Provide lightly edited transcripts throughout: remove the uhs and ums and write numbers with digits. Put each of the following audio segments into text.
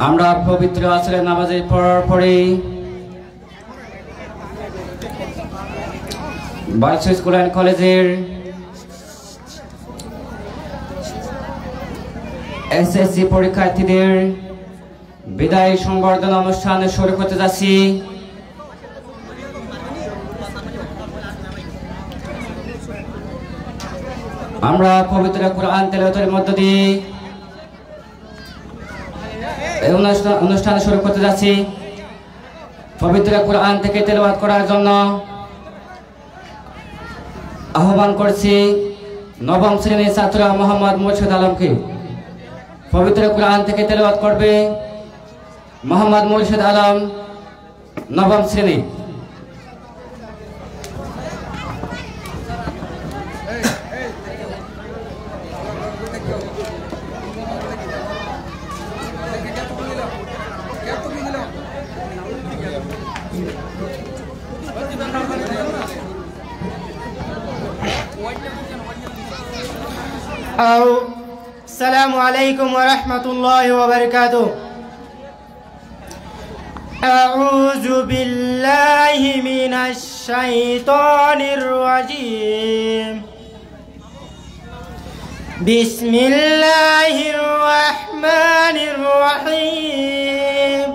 আমরা পবিত্র আসরের নামাজের পরে বার্ষিক স্কুল অ্যান্ড কলেজের এসএসসি পরীক্ষার্থীদের বিদায় সংবর্ধনা অনুষ্ঠানে শুরু করতে যাচ্ছি। আমরা পবিত্র কোরআন তেলাওয়াতের মধ্য দিয়ে এই অনুষ্ঠান শুরু করতে যাচ্ছি। পবিত্র কোরআন থেকে তেলাওয়াত করার জন্য আহ্বান করছি নবম শ্রেণীর ছাত্র মোহাম্মদ মুর্শিদ আলমকে। পবিত্র কোরআন থেকে তেলাওয়াত করবে মোহাম্মদ মুর্শিদ আলম, নবম শ্রেণী। السلام عليكم ورحمة الله وبركاته. أعوذ بالله من الشيطان الرجيم. بسم الله الرحمن الرحيم.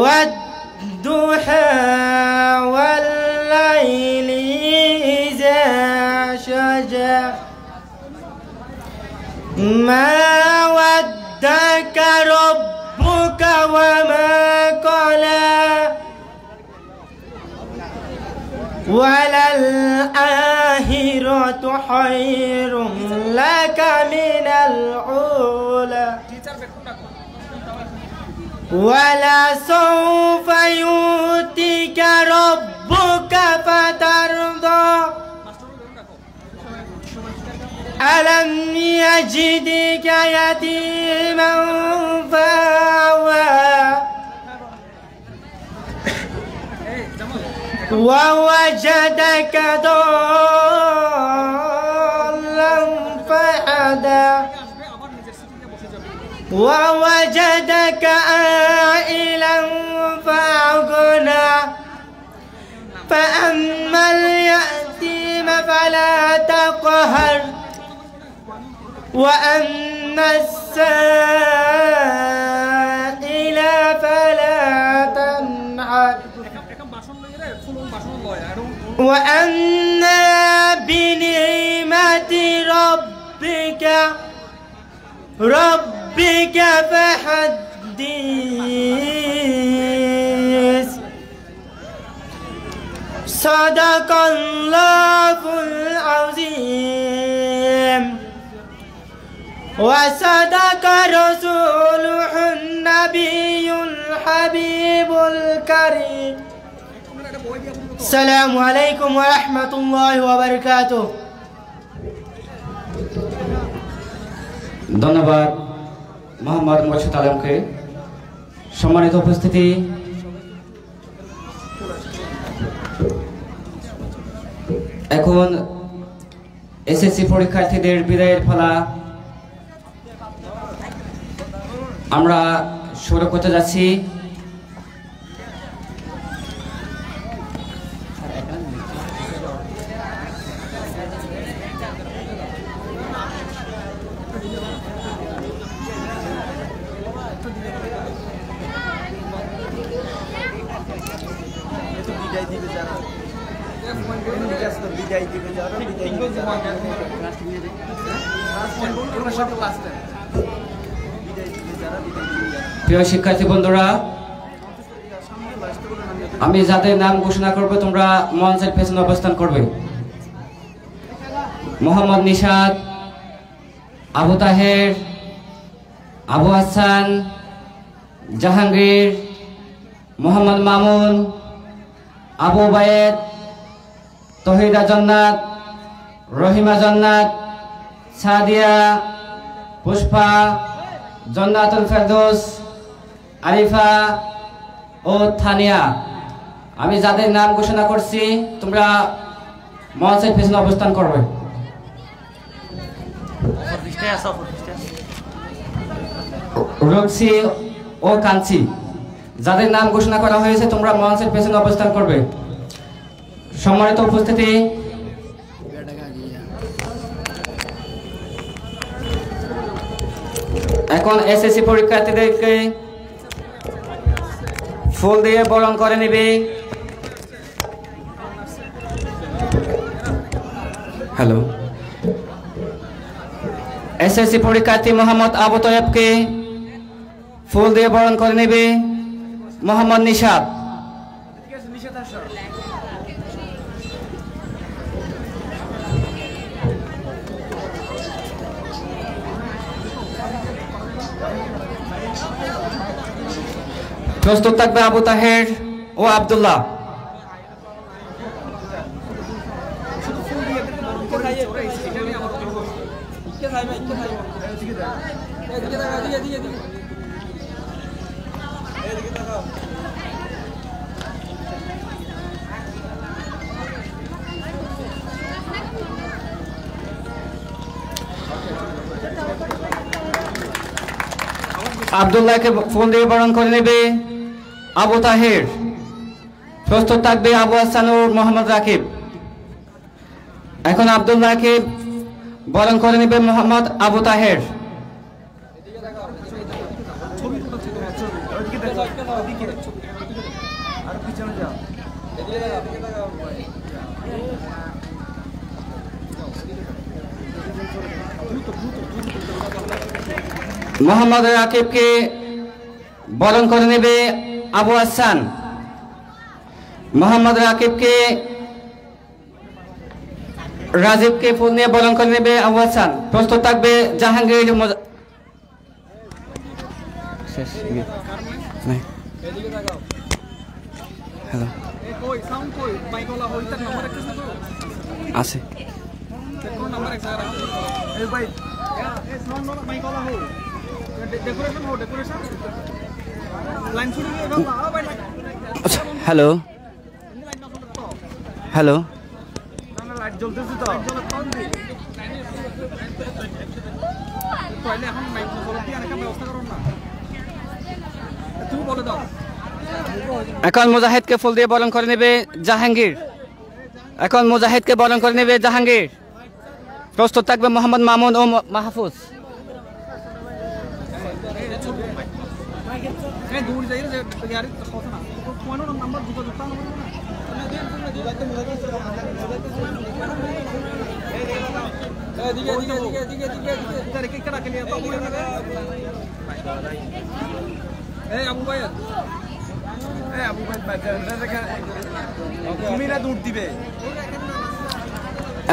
والضحى والليل إذا سجى ما ودك ربك وما قلى وللآخرة خير لك من الأولى ولسوف يؤتيك ربك فترضى ألم يجدك يتيما فآوى ووجدك ضالا فهدى ووجدك عائلا فأغنى فأما اليتيم فلا تقهر وأما السائل فلا تنهر وأما بنعمة ربك فحدث. صدق الله العظيم وصدق رسوله النبي الحبيب الكريم. السلام عليكم ورحمة الله وبركاته. ধন্যবাদ মোহাম্মদ মুর্শিদ আলমকে। সম্মানিত উপস্থিতি, এখন এসএসসি পরীক্ষার্থীদের বিদায়ের পালা আমরা শুরু করতে যাচ্ছি। প্রিয় শিক্ষার্থী বন্ধুরা, আমি যাদের নাম ঘোষণা করব তোমরা মঞ্চের পেছনে অবস্থান করবে। মোহাম্মদ নিশাদ, আবু তাহের, আবু হাসান, জাহাঙ্গীর, মোহাম্মদ মামুন, আবু বায়েদ, তহিদা জান্নাত, রহিমা জান্নাত, সাদিয়া, পুষ্পা, জান্নাতুল ফেরদৌস, আরিফা ও থানিয়া। আমি যাদের নাম ঘোষণা করছি তোমরা মঞ্চের পেছনে অবস্থান করবে। রক্সি ও কাঞ্চি, যাদের নাম ঘোষণা করা হয়েছে তোমরা মঞ্চের পেছনে অবস্থান করবে। সম্মানিত উপস্থিতি, এখন এসএসসি পরীক্ষার্থীদেরকে ফুল দিয়ে বরণ করে নেবে। হ্যালো, এসএসসি পরীক্ষার্থী মোহাম্মদ আবু তয়েবকে ফুল দিয়ে বরণ করে নেবে মোহাম্মদ নিশাদ। প্রস্তুত থাকবে আবু তাহের ও আব্দুল্লাহ। আব্দুল্লাহকে ফুল দিয়ে বরণ করে নেবে আবু তাহের। প্রস্তুত থাকবে আবু হাসান ও মোহাম্মদ রাকিব। এখন আব্দুল্লাহকে বরণ করে নেবে মোহাম্মদ আবু তাহের। মোহাম্মদ রাকিবকে বরণ করে নেবে আবু হাসান। মোহাম্মদ রাকিবকে রাজীবকে ফুল নিয়ে বরণ করে নেবে আবু হাসান। প্রস্তুত থাকবে জাহাঙ্গীর। আছে হ্যালো হ্যালো, এখন মুজাহিদকে ফুল দিয়ে বরণ করে নেবে জাহাঙ্গীর। এখন মুজাহিদকে বরণ করে নেবে জাহাঙ্গীর। প্রস্তুত থাকবে মোহাম্মদ মামুন ও মাহফুজ।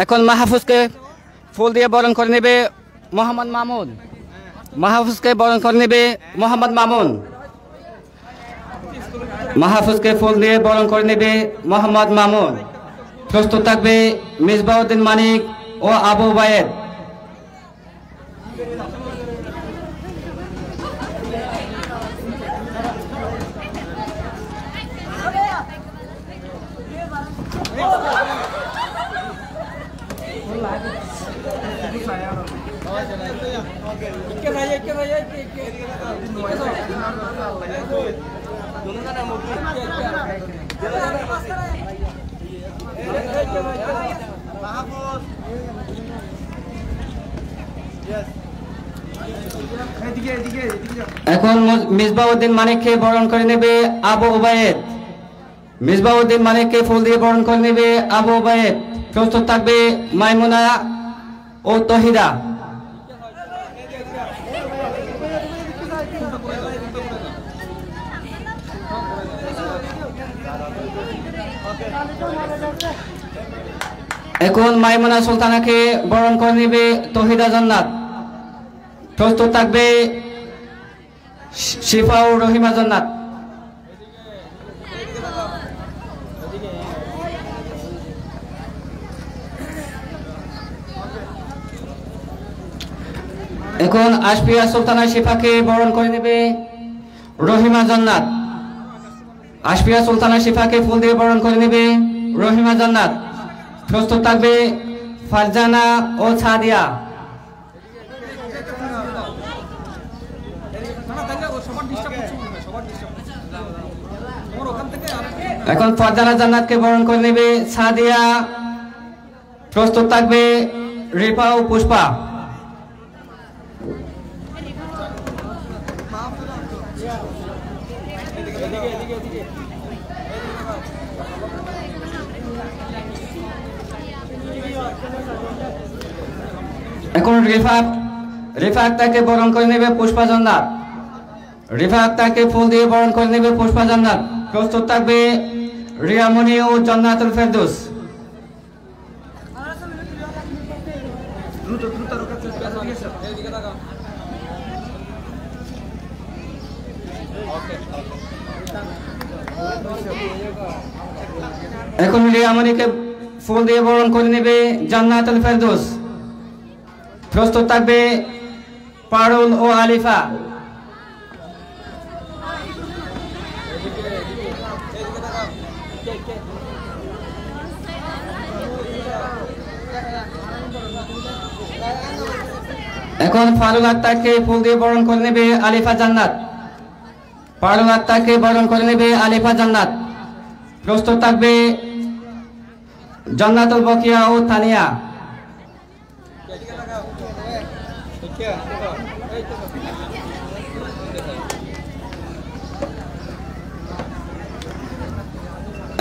এখন মাহফুজকে ফুল দিয়ে বরণ করে নেবে মোহাম্মদ মামুন। মাহফুজকে বরণ করে নেবে মোহাম্মদ মামুন। মাহফুজকে ফুল দিয়ে বরণ করে নেবে মোহাম্মদ মামুন। প্রস্তুত থাকবে মিসবাউদ্দিন মানিক ও আবু বায়েদ। এখন মিসবাউদ্দিন মানিককে বরণ করে নেবে আবু উবায়েদ। মিসবাউদ্দিন মানিককে ফুল দিয়ে বরণ করে নেবে আবু উবায়েদ। প্রস্তুত থাকবে মাইমুনা ও তহিদা। এখন মাইমুনা সুলতানাকে বরণ করে নেবে তহিদা জান্নাত। প্রস্তুত থাকবে শিফাউর রহিমা জান্নাত। এখন আশফিয়া সুলতানা শিফাকে বরণ করে নেবে রহিমা জান্নাত। আশফিয়া সুলতানা শিফাকে ফুল দিয়ে বরণ করে নেবে রহিমা জান্নাত। প্রস্তুত থাকবে ফারজানা ও সাদিয়া। এখন ফারজানা জান্নাতকে বরণ করে নেবে সাদিয়া। প্রস্তুত থাকবে রিফা ও পুষ্পা। এখন রিফা আক্তারকে বরণ করে নেবে পুষ্পা জান্নাত। রিফা আক্তারকে ফুল দিয়ে বরণ করে নেবে পুষ্পা জান্নাত। প্রস্তুত থাকবে রিয়ামণি ও জান্নাতুল ফেরদৌস। এখন রিয়ামণিকে ফুল দিয়ে বরণ করে নেবে জান্নাতুল ফেরদৌস। প্রস্তুত থাকবে পারুল ও আলিফা। এখন ফারুল আক্তারকে ফুল দিয়ে বরণ করে নেবে আলিফা জান্নাত। ফারুল আক্তারকে বরণ করে নেবে আলিফা জান্নাত। প্রস্তুত থাকবে জান্নাতুল বকিয়া ও তানিয়া।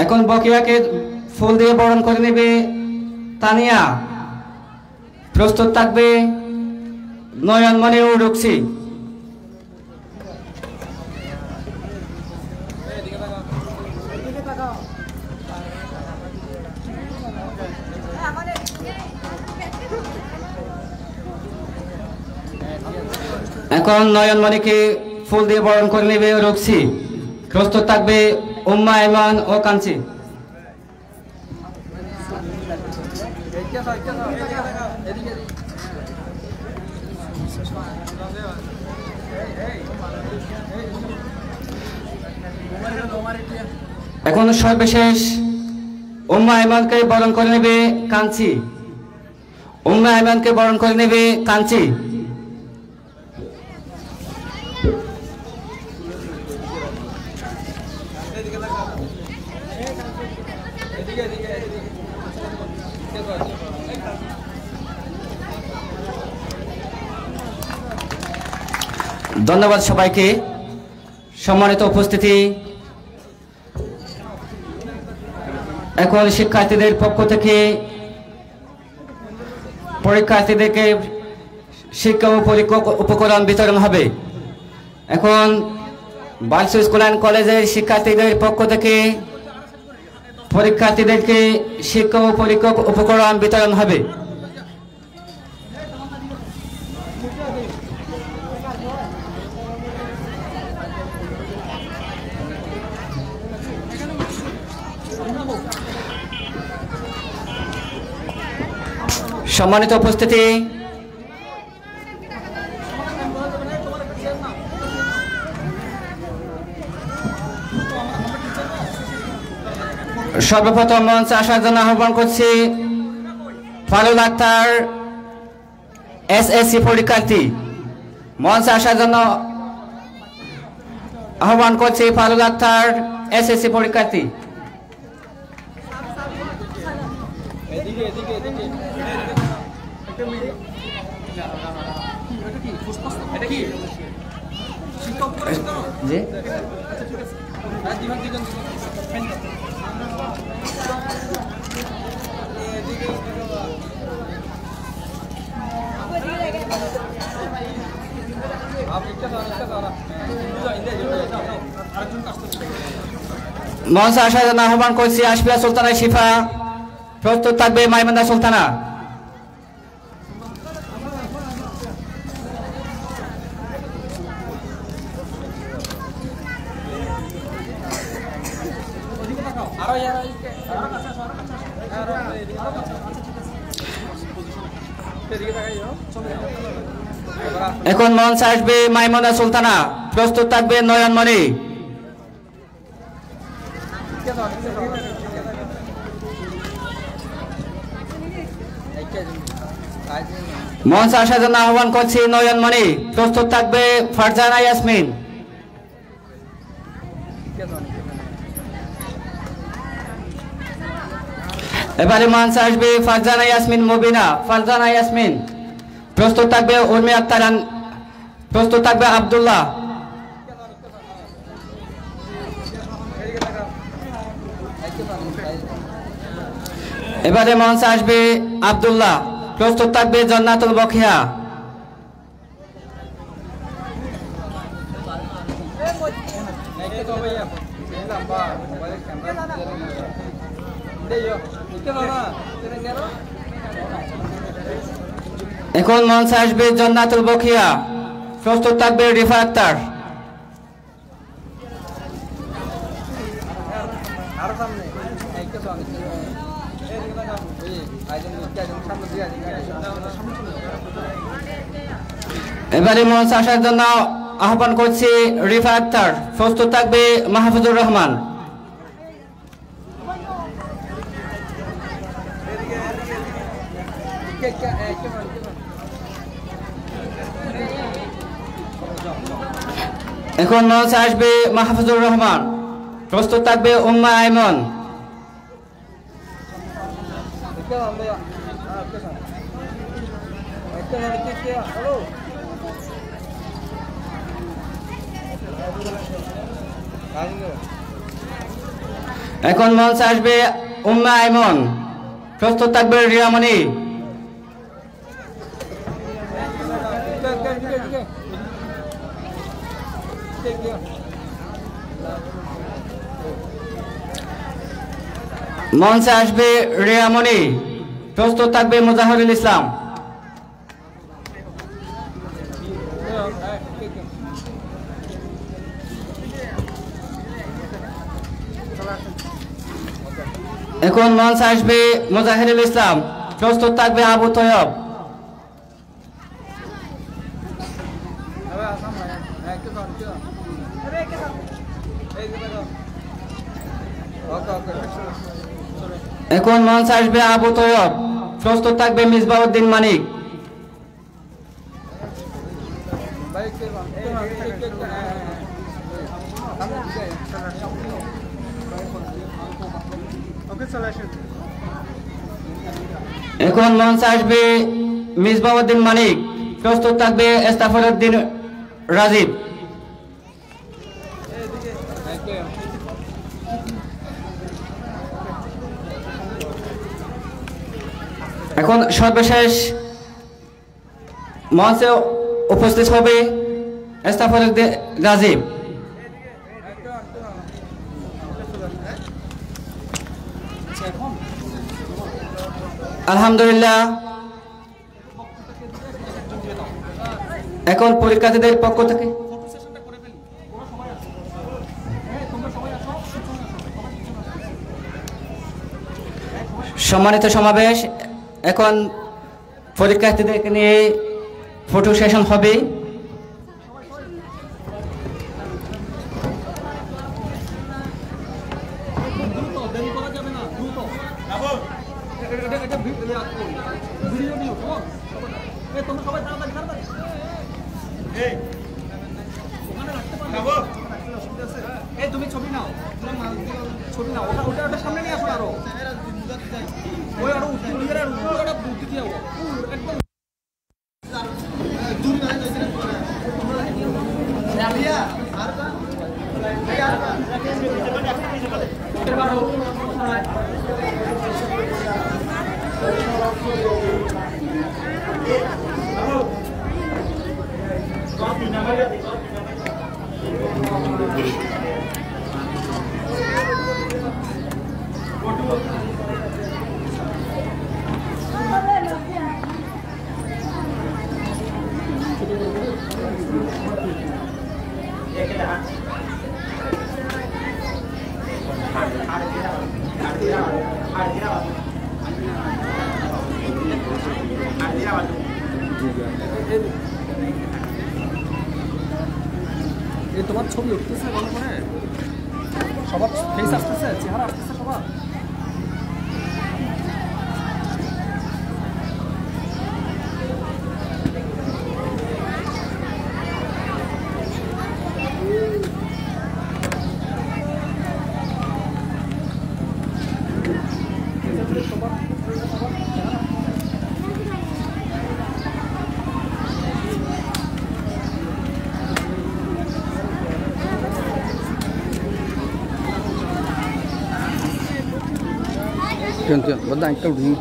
এখন বকিয়াকে ফুল দিয়ে বরণ করে নেবে তানিয়া। প্রস্তুত থাকবে নয়নমণি ও রুকসি। এখন নয়নমণিকে ফুল দিয়ে বরণ করে নেবে রুকসি। প্রস্তুত থাকবে উম্মা ইমান ও কাঞ্চি। এখন সর্বশেষ উম্মা ইমানকে বরণ করে নেবে কাঞ্চি। উম্মা ইমানকে বরণ করে নেবে কাঞ্চি। ধন্যবাদ সবাইকে। সম্মানিত উপস্থিতি, এখন শিক্ষার্থীদের পক্ষ থেকে পরীক্ষার্থীদেরকে শিক্ষা ও উপকরণ বিতরণ হবে। এখন বালসু স্কুল অ্যান্ড কলেজের শিক্ষার্থীদের পক্ষ থেকে পরীক্ষার্থীদেরকে শিক্ষা ও উপকরণ বিতরণ হবে। সম্মানিত উপস্থিতি, সর্বপ্রথম মঞ্চে আসার জন্য আহ্বান করছি ফারুল আক্তার, এসএসসি পরীক্ষার্থী। মঞ্চে আসার জন্য আহ্বান করছি ফারুল আক্তার, এসএসসি পরীক্ষার্থী। মঞ্চে আসার জন্য আহ্বান করছি আশফিয়া সুলতানা শিফা। প্রস্তুত থাকবে মাইমুনা সুলতানা। এখন মঞ্চে আসবে মাইমুনা সুলতানা। প্রস্তুত থাকবে নয়নমণি। মঞ্চে আসার জন্য আহ্বান করছি নয়নমণি। প্রস্তুত থাকবে ফারজানা ইয়াসমিন। এবারে মঞ্চে আসবে ফারজানা ইয়াসমিন মুবিনা। ফারজানা ইয়াসমিন। প্রস্তুত থাকবে উর্মি আক্তার, প্রস্তুত থাকবে আব্দুল্লাহ। এবারে মঞ্চে আসবে আব্দুল্লাহ, প্রস্তুত থাকবে জান্নাতুল বখিয়া। এখন মঞ্চে আসবে জান্নাতুল বখিয়া, প্রস্তুত থাকবে রিফা আক্তার। এবারে মঞ্চে আসার জন্য আহ্বান করছি রিফা আক্তার, প্রস্তুত থাকবে মাহফুজুর রহমান। এখন মঞ্চে আসবে মাহফুজুর রহমান, প্রস্তুত থাকবে উম্মা আইমন। এখন মঞ্চে আসবে উম্মা আইমন, প্রস্তুত থাকবে রিয়ামণি। মঞ্চে আসবে রিয়ামণি, প্রস্তুত থাকবে মুজাহিরুল ইসলাম। এখন মঞ্চে আসবে মুজাহিরুল ইসলাম, প্রস্তুত থাকবে আবু তৈয়ব। এখন মঞ্চে আসবে আবু তৈয়ব, প্রস্তুত থাকবে মিসবাউদ্দিন মানিক। এখন মঞ্চে আসবে মিসবাউদ্দিন মানিক, প্রস্তুত থাকবে ইস্তাফরউদ্দিন রাজীব। এখন সর্বশেষ মঞ্চে উপস্থিত হবে ইস্তাফরউদ্দিন রাজীব। আলহামদুলিল্লাহ, এখন পরীক্ষার্থীদের পক্ষ থেকে সম্মানিত সমাবেশ, এখন পরীক্ষার্থীদেরকে নিয়ে ফটো সেশন হবে। তুমি ছবি নাও, ছবি নাও, ওটা ওটা সামনে নিয়ে আসো। আরো ওই আরো একদম তোমার ছবি উঠতেছে ভালো করে, সবার ফেস আসতেছে, চেহারা আসতেছে সবার। সবার Badang kau dulu.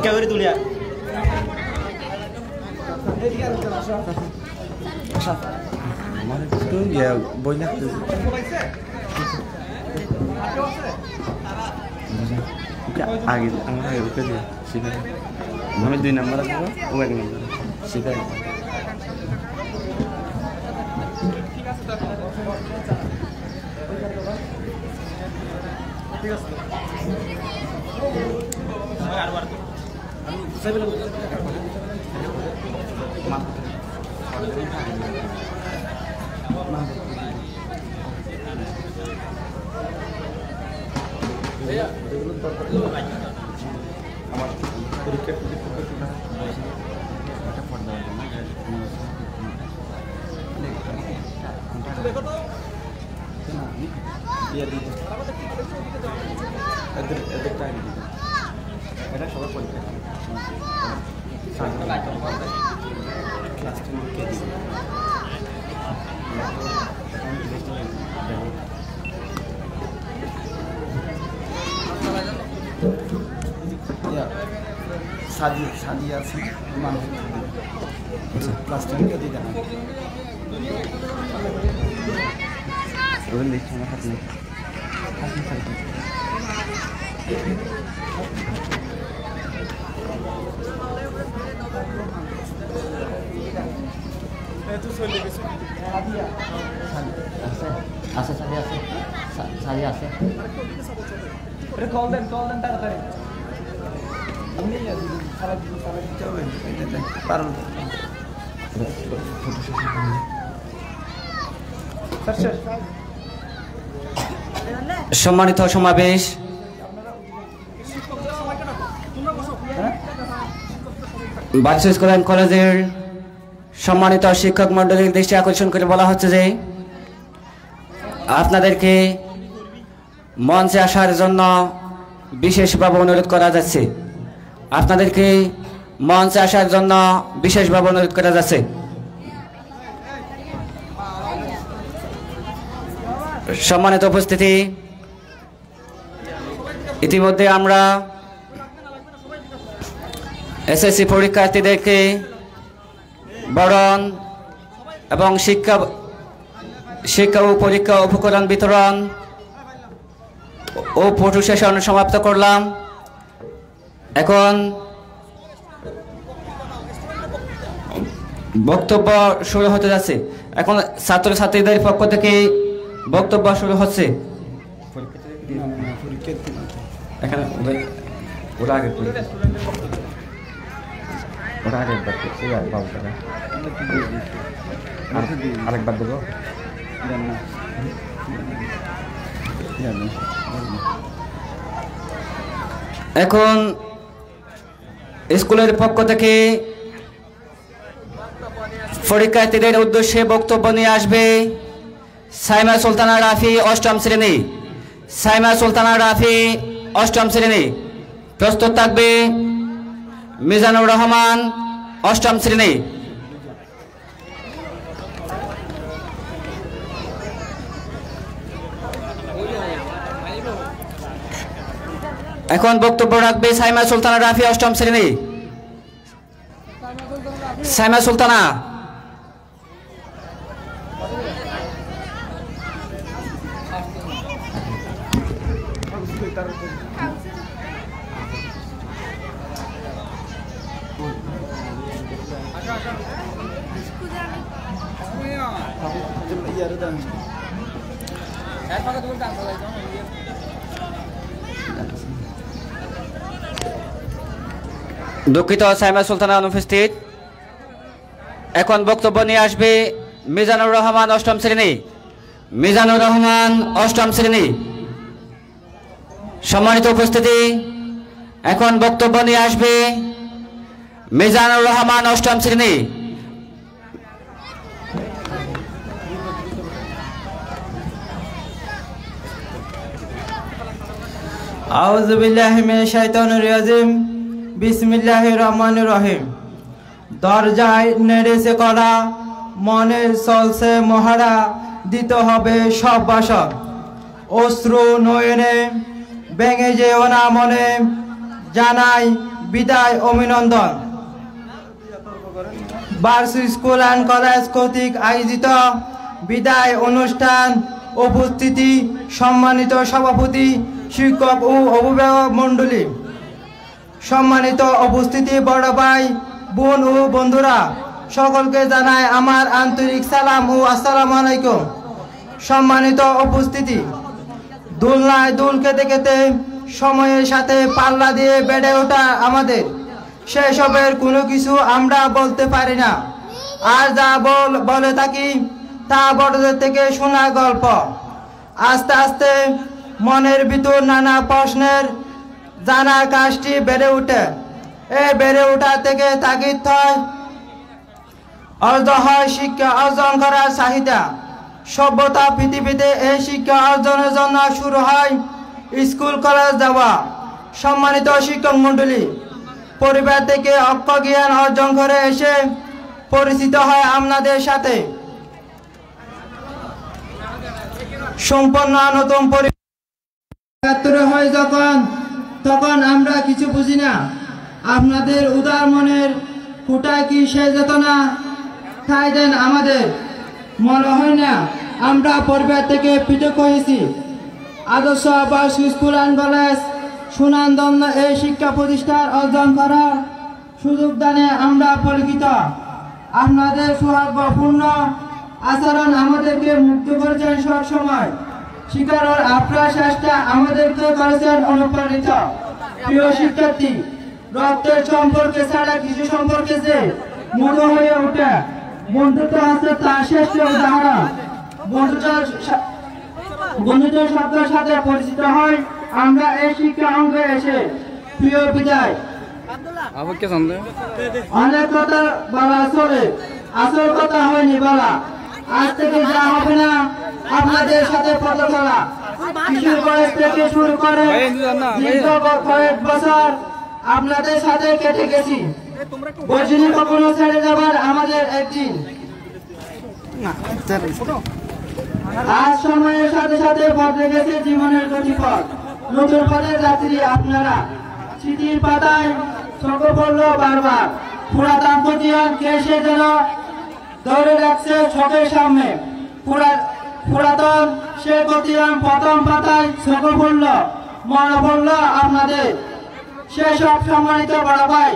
क्या करी Tulia Itu ya banyak tuh. Agak agak kerja sih. Nama 2 nomor apa? Uang nomor. Sih. शादी আছে মান ক্লাস 10 কে দিতে না ওই লিস্ট আমার হাতে নেই তুই চলে গেছিস আছে সাজি আছে এটা কল দেন তাড়াতাড়ি ini ya salah jauh ini parang সম্মানিত সমাবেশ বাচ্চা স্কুল অ্যান্ড কলেজের সম্মানিত শিক্ষক মণ্ডলীর দৃষ্টি আকর্ষণ করে বলা হচ্ছে যে আপনাদেরকে মঞ্চে আসার জন্য বিশেষভাবে অনুরোধ করা যাচ্ছে আপনাদেরকে মঞ্চে আসার জন্য বিশেষভাবে অনুরোধ করা যাচ্ছে সম্মানিত উপস্থিতি ইতিমধ্যে আমরা এসএসসি পরীক্ষার্থীদেরকে বরণ এবং শিক্ষা ও পরীক্ষা উপকরণ বিতরণ ও ফটো সেশন সমাপ্ত করলাম এখন বক্তব্য শুরু হতে যাচ্ছে এখন ছাত্রছাত্রীদের পক্ষ থেকে বক্তব্য শুরু হচ্ছে এখানে ওরা আগে আরেকবার দেবো এখন স্কুলের পক্ষ থেকে পরীক্ষার্থীদের উদ্দেশ্যে বক্তব্য নিয়ে আসবে সাইমা সুলতানা রাফি অষ্টম শ্রেণী সাইমা সুলতানা রাফি অষ্টম শ্রেণী প্রস্তুত থাকবে মিজানুর রহমান অষ্টম শ্রেণী এখন বক্তব্য রাখবে সাইমা সুলতানা রাফি অষ্টম শ্রেণী সাইমা সুলতানা দুঃখিত, সাইমা সুলতানা অনুপস্থিত। এখন বক্তব্য নিয়ে আসবে মিজানুর রহমান, অষ্টম শ্রেণী। মিজানুর রহমান, অষ্টম শ্রেণী। সম্মানিত উপস্থিতি, এখন বক্তব্য নিয়ে আসবে মিজানুর রহমান, অষ্টম শ্রেণী। আউযু বিল্লাহি মিনাশ শাইতানির রাজিম। বিসমিল্লাহির রহমানির রহিম। দরজায় নেড়েছে করা, মনে চলছে মহারা, দিতে হবে সব বাসা। অশ্রু নয়নে ভেঙে যেও না মনে, জানাই বিদায় অভিনন্দন। বার্ষিক স্কুল অ্যান্ড কলেজ কর্তৃক আয়োজিত বিদায় অনুষ্ঠান উপস্থিতি সম্মানিত সভাপতি, শিক্ষক ও অভিভাবক মণ্ডলী, সম্মানিত উপস্থিতি বড় ভাই, বোন ও বন্ধুরা, সকলকে জানাই আমার আন্তরিক সালাম ও আসসালামু আলাইকুম। সম্মানিত উপস্থিতি, দোলনায় দোল খেতে খেতে সময়ের সাথে পাল্লা দিয়ে বেড়ে ওঠা আমাদের, সেসবের কোনো কিছু আমরা বলতে পারি না। আর যা বলে থাকি তা বড়দের থেকে শোনা গল্প। আস্তে আস্তে মনের ভিতর নানা প্রশ্নের জানার কাজটি বেড়ে ওঠে। এই বেড়ে ওঠা থেকে তাগিদ হয় শিক্ষা অর্জন করার চাহিদা। সভ্যতা পৃথিবীতে এই শিক্ষা অর্জনের জন্য শুরু হয় স্কুল কলেজ যাওয়া। সম্মানিত শিক্ষক মণ্ডলী, পরিবার থেকে অক্ষ জ্ঞান অর্জন করে এসে পরিচিত হয় আপনাদের সাথে। সম্পন্ন নতুন পরিবার হয় যখন, তখন আমরা কিছু বুঝি না। আপনাদের উদার মনের ফুটায় কি সে চেতনা ঠাঁই দেন আমাদের। মনে হয় না আমরা পরিবার থেকে পৃথক হয়েছি। আদর্শ বার্ষিক স্কুল অ্যান্ড কলেজ সুনামধন্য এই শিক্ষা প্রতিষ্ঠান অর্জন করার সুযোগ দানে আমরা পরিচিত। আপনাদের সৌভাগ্যপূর্ণ আচরণ আমাদেরকে মুক্ত করেছেন সব সময়। শিক্ষার আপনার চেষ্টা আমাদেরকে করেছেন অনুপ্রাণিত। প্রিয় শিক্ষার্থী, রক্তের সম্পর্কে ছাড়া কিছু সম্পর্কে যে মনে হয়ে ওঠে, বন্ধুত্ব আছে তার শ্রেষ্ঠ উদাহরণ। বন্ধুত্ব শব্দের সাথে পরিচিত হয় আমরা এই শিক্ষা অঙ্গে এসে। প্রিয় বিদায়, অনেক কথা বলা চলে, আসল কথা হয়নি বলা। আজ থেকে যা হবে না আপনাদের সাথে পথ চলা। কিশোর বয়স থেকে শুরু করে দীর্ঘ কয়েক বছর আপনাদের সাথে কেটে গেছি। বর্জিনী কখনো ছেড়ে যাবার আমাদের একদিন। আজ সময়ের সাথে সাথে বদলে গেছে জীবনের গতিপথ। নতুন পথের যাত্রী আপনারা। স্মৃতির পাতায় চোখে পড়ল বারবার পুরাতন প্রতিহার কে সে যেন ধরে রাখছে চোখের সামনে। পুরাতন সে প্রতিহার প্রথম পাতায় চোখে পড়ল, মনে পড়ল আপনাদের সেসব সম্মানিত বড় ভাই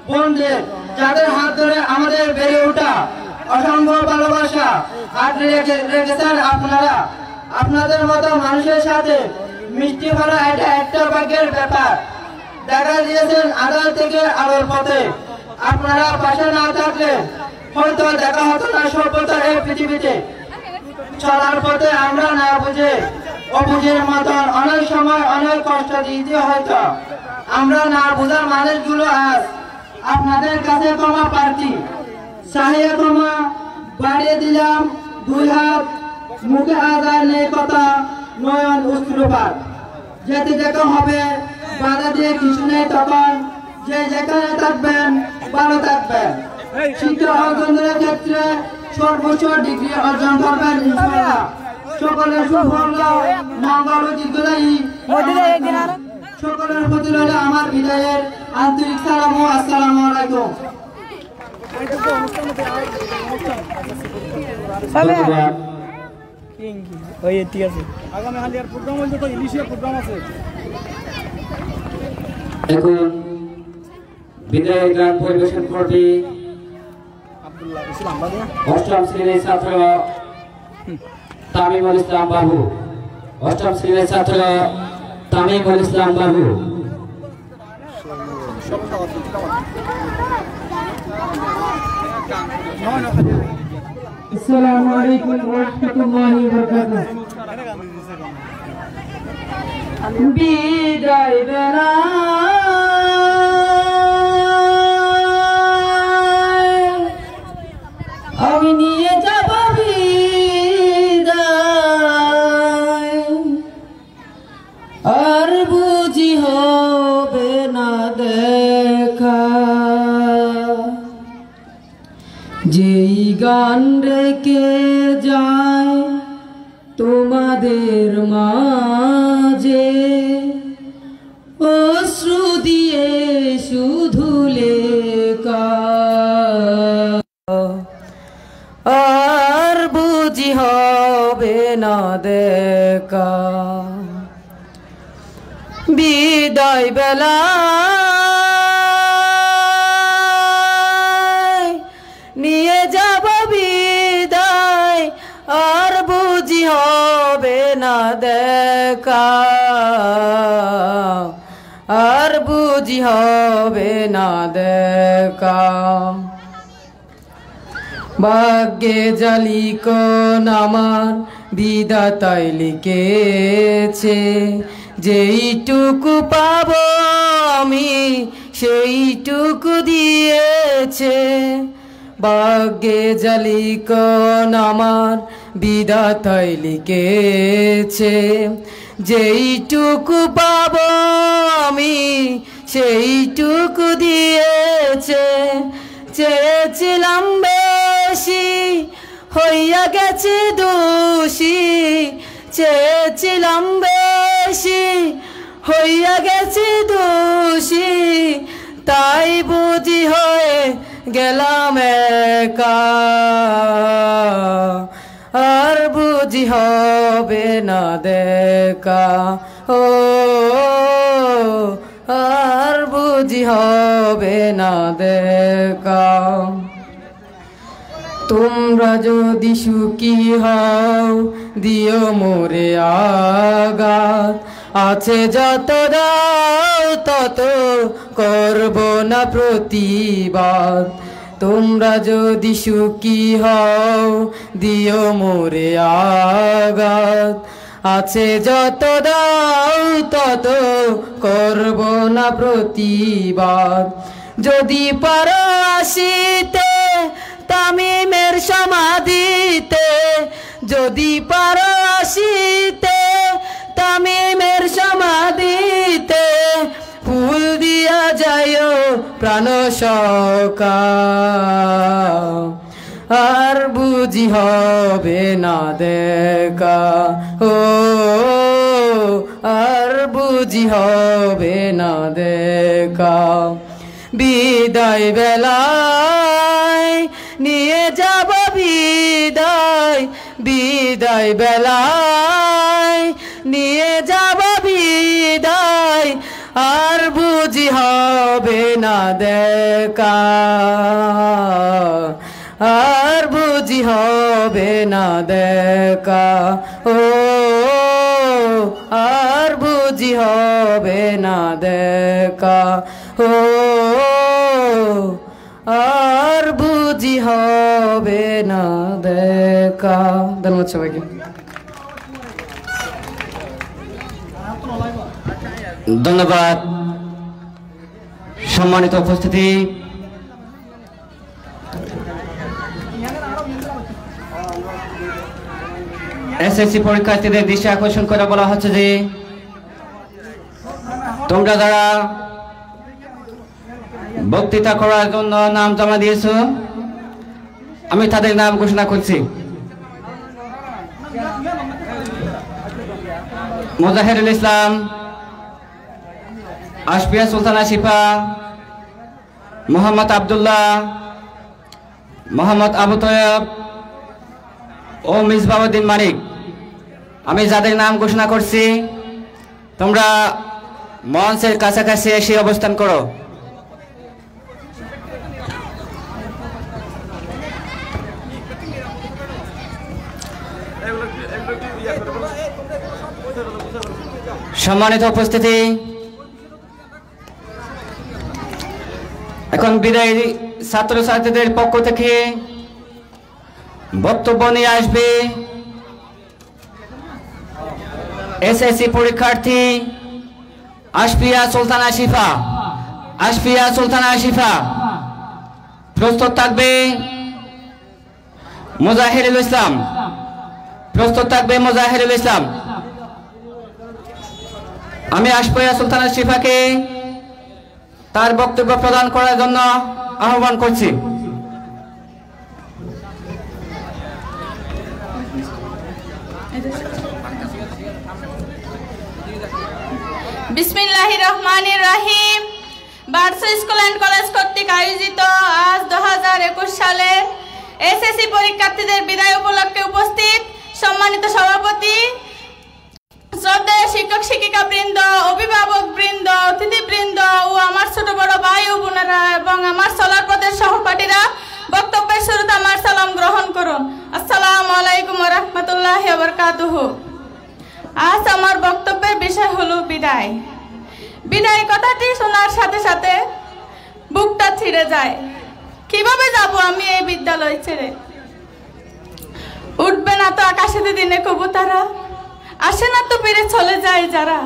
বোনদের, যাদের হাত ধরে আমাদের বেড়ে ওঠা অসংখ্য ভালোবাসা আর রেখেছেন আপনারা। আপনাদের মতো মানুষের সাথে মিষ্টি ভরা এটা একটা ভাগ্যের ব্যাপার। দেখা দিয়েছেন আড়াল থেকে আলোর পথে। আপনারা পাশে না থাকলে হয়তো দেখা হতো না সভ্যতার এই পৃথিবীতে। চলার পথে আমরা না বুঝে অবুঝের মতন অনেক সময় অনেক কষ্ট দিতে হয়তো। আমরা না বোঝা মানুষগুলো আজ আপনাদের কাছে ক্ষমা প্রার্থী। চাহিয়ে ক্ষমা বাড়িয়ে দিলাম 2 হাত, মুখে আদার নেই কথা, নয়ন অশ্রুপাত। যেতে দেখা হবে বাধা দিয়ে কিছু নেই তখন, যে যেখানে থাকবেন ভালো থাকবেন। শিক্ষা অর্জনের ক্ষেত্রে সর্বোচ্চ ডিগ্রি অর্জন করবেন ইনশাআল্লাহ। সকলের সুফল মঙ্গল দীর্ঘদায়ী। সকলের প্রতি রইল আমার বিদায়ের আন্তরিক সালাম ও আসসালামু আলাইকুম। এখন বিদায় গান পরিবেশন করবে অষ্টম শ্রেণীর ছাত্র তামিমুল ইসলাম বাবু, অষ্টম শ্রেণীর ছাত্র তামিমুল ইসলাম বাবু। আসসালামু আলাইকুম ওয়া রাহমাতুল্লাহি ওয়া বারাকাতুহু। বিদায় বেলা আমি নিয়ে যাব বিদায়, আর বুঝি হবে না দেখা। যেই গান রেখে যায় তোমাদের মাঝে, অশ্রু দিয়ে শুধু লেখা, আর বুঝি হবে না দেখা। বিদায় বেলা নিয়ে যাব বিদায়, আর বুঝি হবে না দেখা, আর বুঝি হবে না দেখা। ভাগ্যে জালি কোন আমার বিধাতাই লিখেছে, যেইটুকু পাবো আমি সেইটুকু দিয়েছে। ভাগ্যে জালি কোন আমার বিধাতাই লিখেছে, যেইটুকু পাবো আমি সেইটুকু দিয়েছে। চেয়েছিলাম বেশি হইয়া গেছি দোষী, চেয়েছিলাম বেশি হইয়া গেছি দোষী, তাই বুঝি হয়ে গেলাম একা, আর বুঝি হবে না দেখা। ও আর বুঝি হবে না দেখা। তোমরা যদি সুখী হও দিও মোরে আঘাত, আছে যত দাও তত করব না প্রতিবাদ। তোমরা যদি সুখী হও দিও মোরে আঘাত, আছে যত দাও তত করব না প্রতিবাদ। যদি পারো আসিতে তামিমের সমাধিতে, যদি পারো আসিতে তামিমের সমাধিতে, ফুল দিয়া যাইও প্রাণ সখা, আর বুঝি হবে না দেখা। ও আর বুঝি হবে না দেখা। বিদায় বেলায় নিয়ে যাব বিদায়, বিদায় বেলায় নিয়ে যাব বিদায়, আর বুঝি হবে না দেখা, আর বুঝি হবে না দেখা। ও আর বুঝি হবে না দেখা। ও আর বুঝি হবে না দেখা। ধন্যবাদ সবাইকে। ধন্যবাদ সম্মানিত উপস্থিতি। এসএসসি পরীক্ষার্থীদের দৃষ্টি আকর্ষণ করে বলা হচ্ছে যে তোমরা যারা বক্তৃতা করার জন্য নাম জমা দিয়েছো, আমি তাদের নাম ঘোষণা করছি। মোজাহিরুল ইসলাম, আশফিয়া সুলতানা শিফা, মোহাম্মদ আব্দুল্লাহ, মোহাম্মদ আবু তৈয়ব ও মিসবাউদ্দিন মানিক। আমি যাদের নাম ঘোষণা করছি তোমরা মঞ্চের কাছাকাছি এসে অবস্থান করো। সম্মানিত উপস্থিতি, এখন বিদায়ী ছাত্রছাত্রীদের পক্ষ থেকে বক্তব্য নিয়ে আসবে এসএসসি পরীক্ষার্থী আশফিয়া সুলতানা শিফা। আশফিয়া সুলতানা শিফা প্রস্তুত থাকবে। মুজাহিরুল ইসলাম প্রস্তুত থাকবে। মুজাহিরুল ইসলাম। আমি আশফিয়া সুলতানা শিফাকে তার বক্তব্য প্রদান করার জন্য আহ্বান করছি। বিসমিল্লাহির রহমানির রহিম। বার্সা স্কুল অ্যান্ড কলেজ কর্তৃক আয়োজিত আজ 2021 সালের এসএসসি পরীক্ষার্থীদের বিদায় উপলক্ষে উপস্থিত সম্মানিত সভাপতি, শ্রদ্ধেয় শিক্ষক শিক্ষিকা বৃন্দ, অভিভাবক বৃন্দ, অতিথিবৃন্দ ও আমার ছোট বড় ভাই ও বোনেরা এবং আমার চলার পথের সহপাঠীরা, বক্তব্যের শুরুতে আমার সালাম গ্রহণ করুন। আসসালামু আলাইকুম ওয়া রাহমাতুল্লাহি ওয়া বারাকাতুহু। আজ আমার বক্তব্যের বিষয় হলো বিদায়। বিদায় কথাটি শোনার সাথে সাথে বুকটা ছিঁড়ে যায়। কিভাবে যাব আমি এই বিদ্যালয় ছেড়ে? উঠবে না তো আকাশেতে দিনে কবুতরা, আসে না তো ফিরে চলে যায় যারা।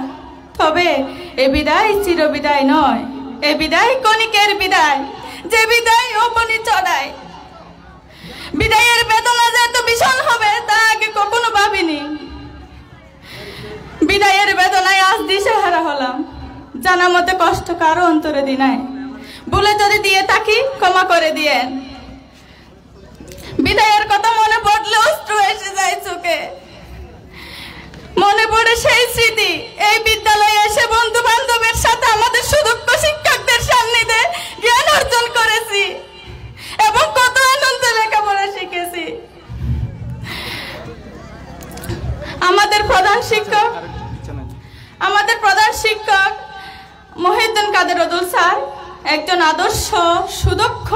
তবে এ বিদায় চির বিদায় নয়, এ বিদায় কণিকের বিদায়, যে বিদায় অবনি চড়ায়। বিদায়ের বেদনা যে এত ভীষণ হবে তা আগে কখনো ভাবিনি। বিদায়ের বেদনায় আজ দিশেহারা হলাম। জানা মতে কষ্ট কারো অন্তরে দিনায়, ভুলে যদি দিয়ে থাকি ক্ষমা করে দিয়েন। বিদায়ের কথা মনে পড়লে অশ্রু এসে যায় চোখে। মনে পড়ে সেই স্মৃতি, এই বিদ্যালয়ে এসে বন্ধু বান্ধবের সাথে আমাদের সুদক্ষ শিক্ষকদের সান্নিধ্যে জ্ঞান অর্জন করেছি এবং কত আনন্দ লেখাপড়া শিখেছি। আমাদের প্রধান শিক্ষক মহিউদ্দিন কাদের রদুল স্যার একজন আদর্শ, সুদক্ষ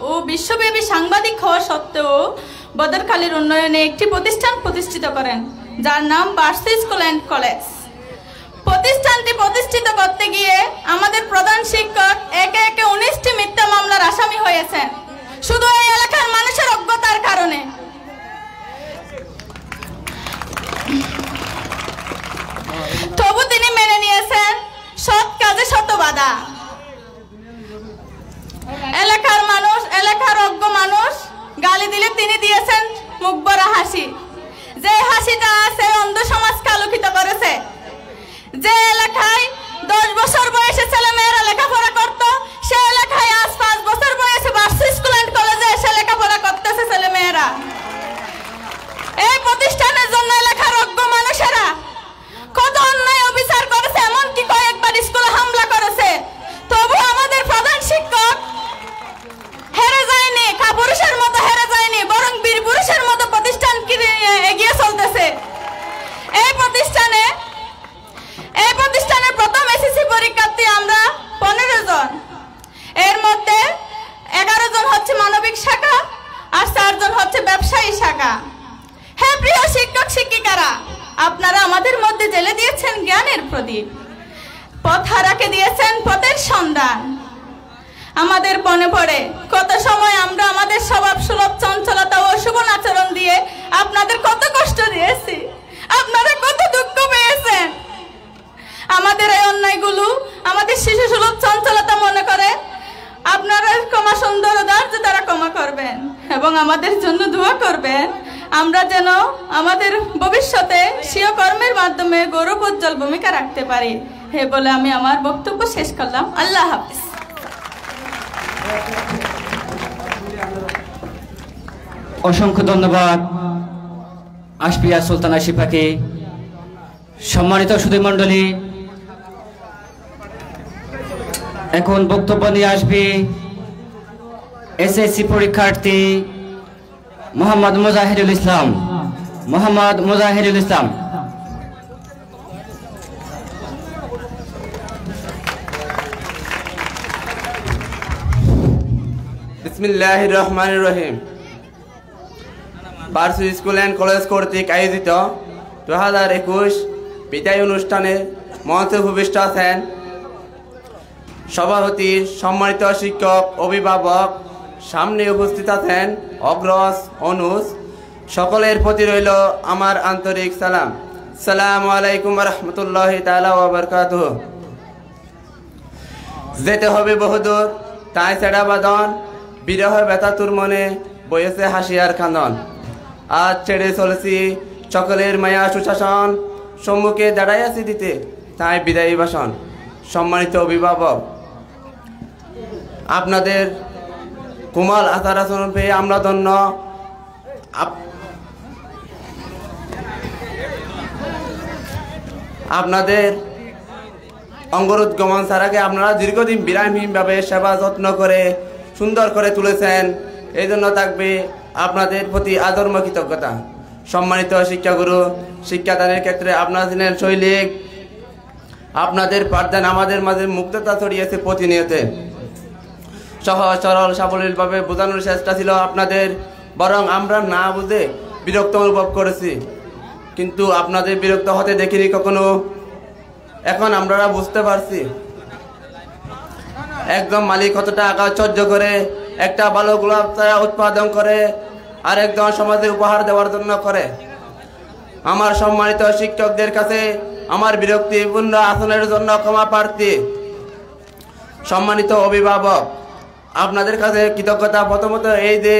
ও বিশ্বব্যাপী সাংবাদিক হওয়া সত্ত্বেও বদরখালীর উন্নয়নে একটি প্রতিষ্ঠান প্রতিষ্ঠিত করেন, যার নাম বার্সা স্কুল অ্যান্ড কলেজ। প্রতিষ্ঠানটি প্রতিষ্ঠিত করতে গিয়ে আমাদের প্রধান শিক্ষক একে একে 19টি মিথ্যা মামলার আসামি হয়েছেন, শুধু এই এলাকার মানুষের অজ্ঞতার কারণে। তবু তিনি মেনে নিয়েছেন সৎ কাজে শত বাধা। এলাকার অজ্ঞ মানুষ গালি দিলে তিনি দিয়েছেন মুখ ভরা হাসি, যে হাসিটা আছে অন্ধ সমাজকে আলোকিত করেছে। যে এলাকায় 10 বছর বয়সে ছেলে মেয়েরা লেখাপড়া করতো, সে এলাকায় আজ 5 বছর বয়সে বার্সা স্কুল অ্যান্ড কলেজে এসে লেখাপড়া করতেছে ছেলে মেয়েরা। এই প্রতিষ্ঠানের জন্য এলাকার অজ্ঞ মানুষেরা কত অন্যায় অবিচার করেছে, এমনকি কয়েকবার স্কুলে হামলা করেছে। তবু আমাদের প্রধান শিক্ষক হেরে যায়নি, কাপুরুষের মতো হেরে যায়নি, বরং বীর পুরুষের মতো প্রতিষ্ঠানকে এগিয়ে চলতেছে। এই প্রতিষ্ঠানের প্রথম এসএসসি পরীক্ষার্থী আমরা 15 জন। এর মধ্যে 11 জন হচ্ছে মানবিক শাখা আর 4 জন হচ্ছে ব্যবসায়ী শাখা। হ্যাঁ প্রিয় শিক্ষক শিক্ষিকারা, আপনারা আমাদের মধ্যে জেলে দিয়েছেন জ্ঞানের প্রদীপ, পথ হারাকে দিয়েছেন পথের সন্ধান। আমাদের মনে পড়ে কত সময় আমরা আমাদের স্বভাব সুলভ চঞ্চলতা ও অশুভ আচরণ দিয়ে আপনাদের কত কষ্ট দিয়েছি, আপনারা কত দুঃখ পেয়েছেন। আমাদের এই অন্যায়গুলো আমাদের শিশু সুলভ চঞ্চলতা মনে করে আপনারা ক্ষমা সুন্দর উদার্য দ্বারা ক্ষমা করবেন এবং আমাদের জন্য দোয়া করবেন, আমরা যেন আমাদের ভবিষ্যতে স্বীয় কর্মের মাধ্যমে গৌরবোজ্জ্বল ভূমিকা রাখতে পারি। হে বলে আমি আমার বক্তব্য শেষ করলাম। আল্লাহ হাফিজ। অসংখ্য ধন্যবাদ আশফিয়া সুলতানা শিফাকে। সম্মানিত সুধীমণ্ডলী, এখন বক্তব্য নিয়ে আসবে এসএসসি পরীক্ষার্থী মোহাম্মদ মুজাহিরুল ইসলাম। মোহাম্মদ মুজাহিরুল ইসলাম। বিসমিল্লাহির রহমানির রহিম। বার্সা স্কুল অ্যান্ড কলেজ কর্তৃক আয়োজিত 2021 বিদায় অনুষ্ঠানে মঞ্চে উপবিষ্ট আছেন সভাপতি, সম্মানিত শিক্ষক, অভিভাবক, সামনে উপস্থিত আছেন অগ্রজ, অনুজ, সকলের প্রতি রইল আমার আন্তরিক সালাম। আসসালামু আলাইকুম ওয়া রাহমাতুল্লাহি তাআলা ওয়া বারাকাতুহু। যেতে হবে বহুদূর, তাই ছেড়া বাঁধন, বিরহ ব্যথা তোর মনে, বয়েছে হাসি আর কান্দন। আজ ছেড়ে চলেছি সকলের মায়া সুশাসন, সম্মুখে দাঁড়াই আছি দিতে তাই বিদায়ী ভাষণ। সম্মানিত অভিভাবক, আপনাদের কোমল আচার আচরণ পেয়ে আমরা ধন্য। আপনাদের অঙ্গরোধগমন ছাড়াকে আপনারা দীর্ঘদিন বিরামহীনভাবে সেবা যত্ন করে সুন্দর করে তুলেছেন, এই জন্য থাকবে আপনাদের প্রতি আদর্ম কৃতজ্ঞতা। সম্মানিত শিক্ষাগুরু, শিক্ষাদানের ক্ষেত্রে আপনারা ছিলেন শৈলিক, আপনাদের পাঠদান আমাদের মাঝে মুগ্ধতা ছড়িয়েছে প্রতিনিয়ত। সহজ সরল সাবলীলভাবে বোঝানোর চেষ্টা ছিল আপনাদের, বরং আমরা না বুঝে বিরক্ত অনুভব করেছি, কিন্তু আপনাদের বিরক্ত হতে দেখিনি কখনো। এখন আমরা বুঝতে পারছি একদম মালিক কতটা আকাশ সহ্য করে একটা ভালো গোলাপ চারা উৎপাদন করে আর একদম সমাজে উপহার দেওয়ার জন্য করে। আমার সম্মানিত শিক্ষকদের কাছে আমার বিরক্তিপূর্ণ আচরণের জন্য ক্ষমা প্রার্থী। সম্মানিত অভিভাবক, আপনাদের কাছে কৃতজ্ঞতা প্রথমত এই যে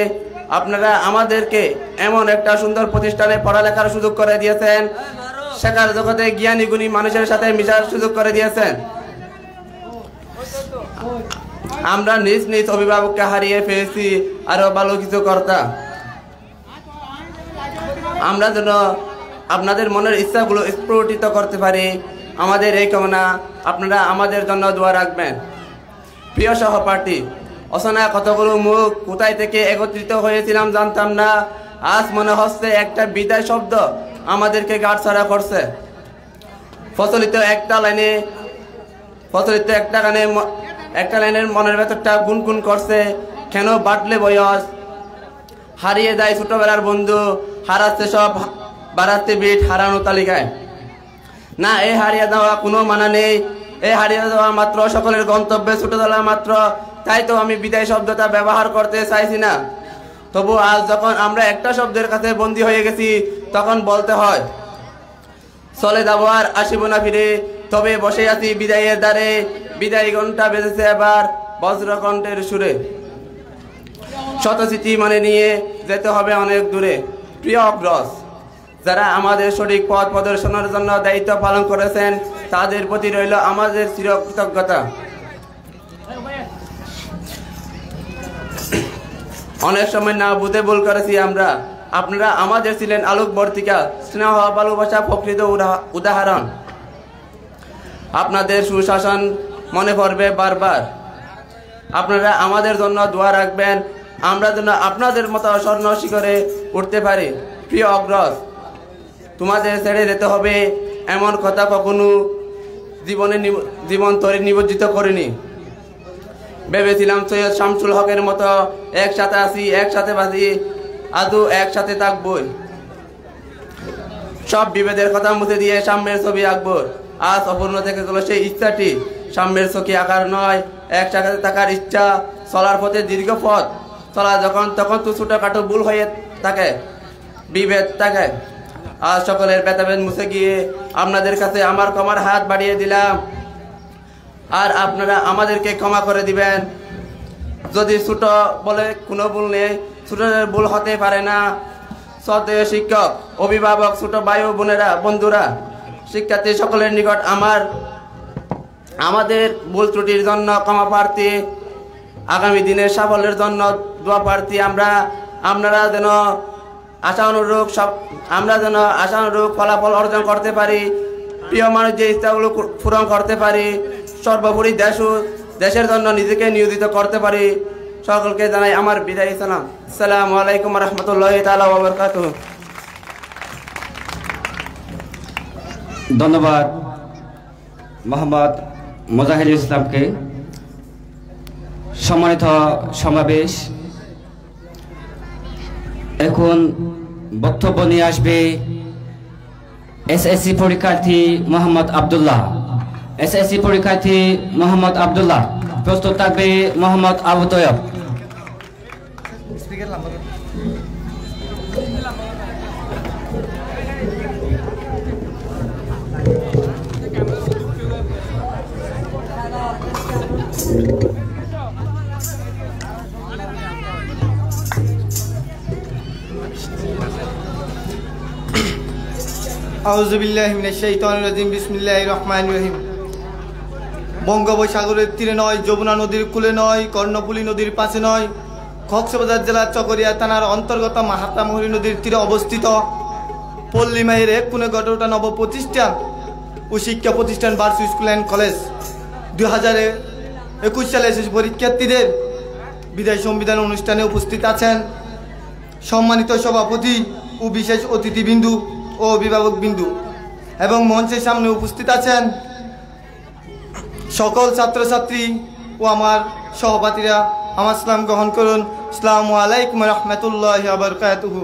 আপনারা আমাদেরকে এমন একটা সুন্দর প্রতিষ্ঠানে পড়ালেখার সুযোগ করে দিয়েছেন, শেখার জগতে জ্ঞানী গুণী মানুষের সাথে মিশার সুযোগ করে দিয়েছেন। আমরা নিজ নিজ অভিভাবককে হারিয়ে ফেলেছি আরো ভালো কিছু কর্তা। আমরা যেন আপনাদের মনের ইচ্ছাগুলো স্ফুটিত করতে পারি, আমাদের এই কামনা। আপনারা আমাদের জন্য দোয়া রাখবেন। প্রিয় সহপাঠী, অচেনা কতগুলো মুখ কোথায় থেকে একত্রিত হয়েছিলাম জানতাম না। আজ মনে হচ্ছে একটা বিদায় শব্দ আমাদেরকে গাঁটছাড়া করছে। প্রচলিত একটা লাইনের মনের ভেতরটা গুনগুন করছে, কেন বাটলে বয়স, হারিয়ে যায় ছোটবেলার বন্ধু, হারাচ্ছে সব, বাড়াচ্ছে বিট হারানো তালিকায়। না, এই হারিয়ে যাওয়া কোনো মানা নেই, এই হারিয়ে যাওয়া মাত্র সকলের গন্তব্যে ছুটে চলা মাত্র। তাই তো আমি বিদায় শব্দটা ব্যবহার করতে চাইছি না। তবু আজ যখন আমরা একটা শব্দের কাছে বন্দী হয়ে গেছি, তখন বলতে হয় চলে যাবো আর আসিব না ফিরে, তবে বসে আছি বিদায়ের দ্বারে। বিদায় ঘন্টা বেজেছে এবার বজ্রকণ্ঠের সুরে, শত স্মৃতি মনে নিয়ে যেতে হবে অনেক দূরে। প্রিয় অগ্রজ, যারা আমাদের সঠিক পথ প্রদর্শনের জন্য দায়িত্ব পালন করেছেন, তাদের প্রতি রইল আমাদের চির কৃতজ্ঞতা। অনেক সময় না বুঝে ভুল করেছি আমরা, আপনারা আমাদের ছিলেন আলোকবর্তিকা, স্নেহ ভালোবাসা প্রকৃত উদাহরণ। আপনাদের সুশাসন মনে পড়বে বারবার। আপনারা আমাদের জন্য দোয়া রাখবেন, আমরা যেন আপনাদের মতো স্বর্ণ শিখরে উঠতে পারি। প্রিয় অগ্রজ, তোমাদের ছেড়ে যেতে হবে এমন কথা কখনো জীবন তরি নিবজ্জিত করিনি। ভেবেছিলাম সৈয়দ শামসুল হকের মতো একসাথে আসি, একসাথে বাঁচি, আদৌ একসাথে থাকবই। সব বিভেদের কথা মুছে দিয়ে সাম্যের ছবি আঁকবো। আজ অপূর্ণ থেকে গেল সেই ইচ্ছাটি, সাম্যের ছবি আঁকার নয়, একসাথে থাকার ইচ্ছা। চলার পথে দীর্ঘ পথ চলা যখন তখন তো ছোটখাটো ভুল হয়ে থাকে, বিভেদ থাকে। আজ সকলের ভেদাভেদ মুছে গিয়ে আপনাদের কাছে আমার ক্ষমার হাত বাড়িয়ে দিলাম, আর আপনারা আমাদেরকে ক্ষমা করে দিবেন। যদি ছোট বলে কোনো ভুল নেই, ছোটদের ভুল হতে পারে না। শ্রদ্ধেয় শিক্ষক, অভিভাবক, ছোট ভাই ও বোনেরা, বন্ধুরা, শিক্ষার্থী সকলের নিকট আমাদের ভুল ত্রুটির জন্য ক্ষমা প্রার্থী, আগামী দিনের সাফল্যের জন্য দোয়া প্রার্থী। আপনারা যেন আশানুরূপ ফলাফল অর্জন করতে পারি, প্রিয় মানুষ যে ইচ্ছাগুলো পূরণ করতে পারি, সর্বোপরি দেশের জন্য নিজেকে নিয়োজিত করতে পারি। সকলকে জানাই আমার বিদায়ী সালাম। আসসালামু আলাইকুম ওয়া রাহমাতুল্লাহি তাআলা ওয়া বারাকাতুহু। ধন্যবাদ মোহাম্মদ মোজাহিরুল ইসলামকে। সম্মানিত সমাবেশ, এখন বক্তব্য নিয়ে আসবে এসএসসি পরীক্ষার্থী মোহাম্মদ আব্দুল্লাহ। এসএসসি পরীক্ষার্থী মোহাম্মদ আব্দুল্লাহ। প্রস্তুত থাকবে মোহাম্মদ আবু তৈয়ব। আউযুবিল্লাহি মিনাশ শাইতানির রাজিম বিসমিল্লাহির রহমানির রহিম। বঙ্গোপসাগরের তীরে নয়, যমুনা নদীর কূলে নয়, কর্ণফুলী নদীর পাশে নয়, কক্সবাজার জেলার চকরিয়া থানার অন্তর্গত মাহাত্মামুহুরী নদীর তীরে অবস্থিত পল্লীমাইয়ের এক কোণে গড়ে ওঠা নব প্রতিষ্ঠান ও শিক্ষা প্রতিষ্ঠান বার্সু স্কুল অ্যান্ড কলেজ 2021 সালে এসএসসি পরীক্ষার্থীদের বিদায় সংবিধান অনুষ্ঠানে উপস্থিত আছেন সম্মানিত সভাপতি ও বিশেষ অতিথিবৃন্দু ও অভিভাবকবৃন্দু, এবং মঞ্চের সামনে উপস্থিত আছেন সকল ছাত্রছাত্রী ও আমার সহপাঠীরা। আমার সালাম গ্রহণ করুন। আসসালামু আলাইকুম রহমতুল্লাহি ওয়া বারাকাতুহু।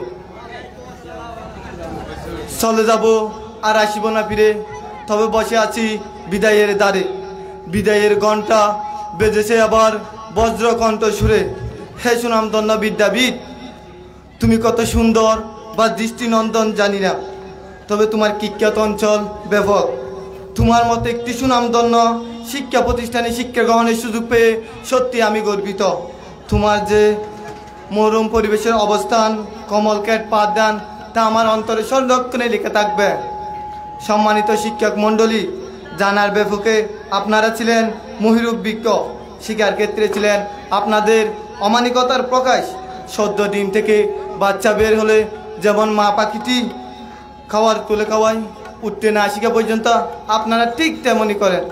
চলে যাব আর আসিব না ফিরে, তবে বসে আছি বিদায়ের দ্বারে। বিদায়ের ঘণ্টা বেজেছে আবার বজ্রকণ্ঠ সুরে। হে সুনামধন্য বিদ্যাবিদ, তুমি কত সুন্দর বা দৃষ্টিনন্দন জানি না, তবে তোমার কিখ্যাত অঞ্চল ব্যাপক। তোমার মতো একটি সুনামধন্য শিক্ষা প্রতিষ্ঠানে শিক্ষা গ্রহণের সুযোগ পেয়ে সত্যি আমি গর্বিত। তোমার যে মনোরম পরিবেশের অবস্থান, কমল ক্যাট পাঠদান, তা আমার অন্তরে সংরক্ষণে লিখে থাকবে। সম্মানিত শিক্ষক মণ্ডলী, জানার ব্যাপকে আপনারা ছিলেন মহিরুবিজ্ঞ, শিক্ষার ক্ষেত্রে ছিলেন আপনাদের অমানিকতার প্রকাশ। সদ্য ডিম থেকে বাচ্চা বের হলে যেমন মা পাখিটি খাওয়ার তুলে খাওয়ায়, উঠতে না শিখা পর্যন্ত আপনারা ঠিক তেমনই করেন।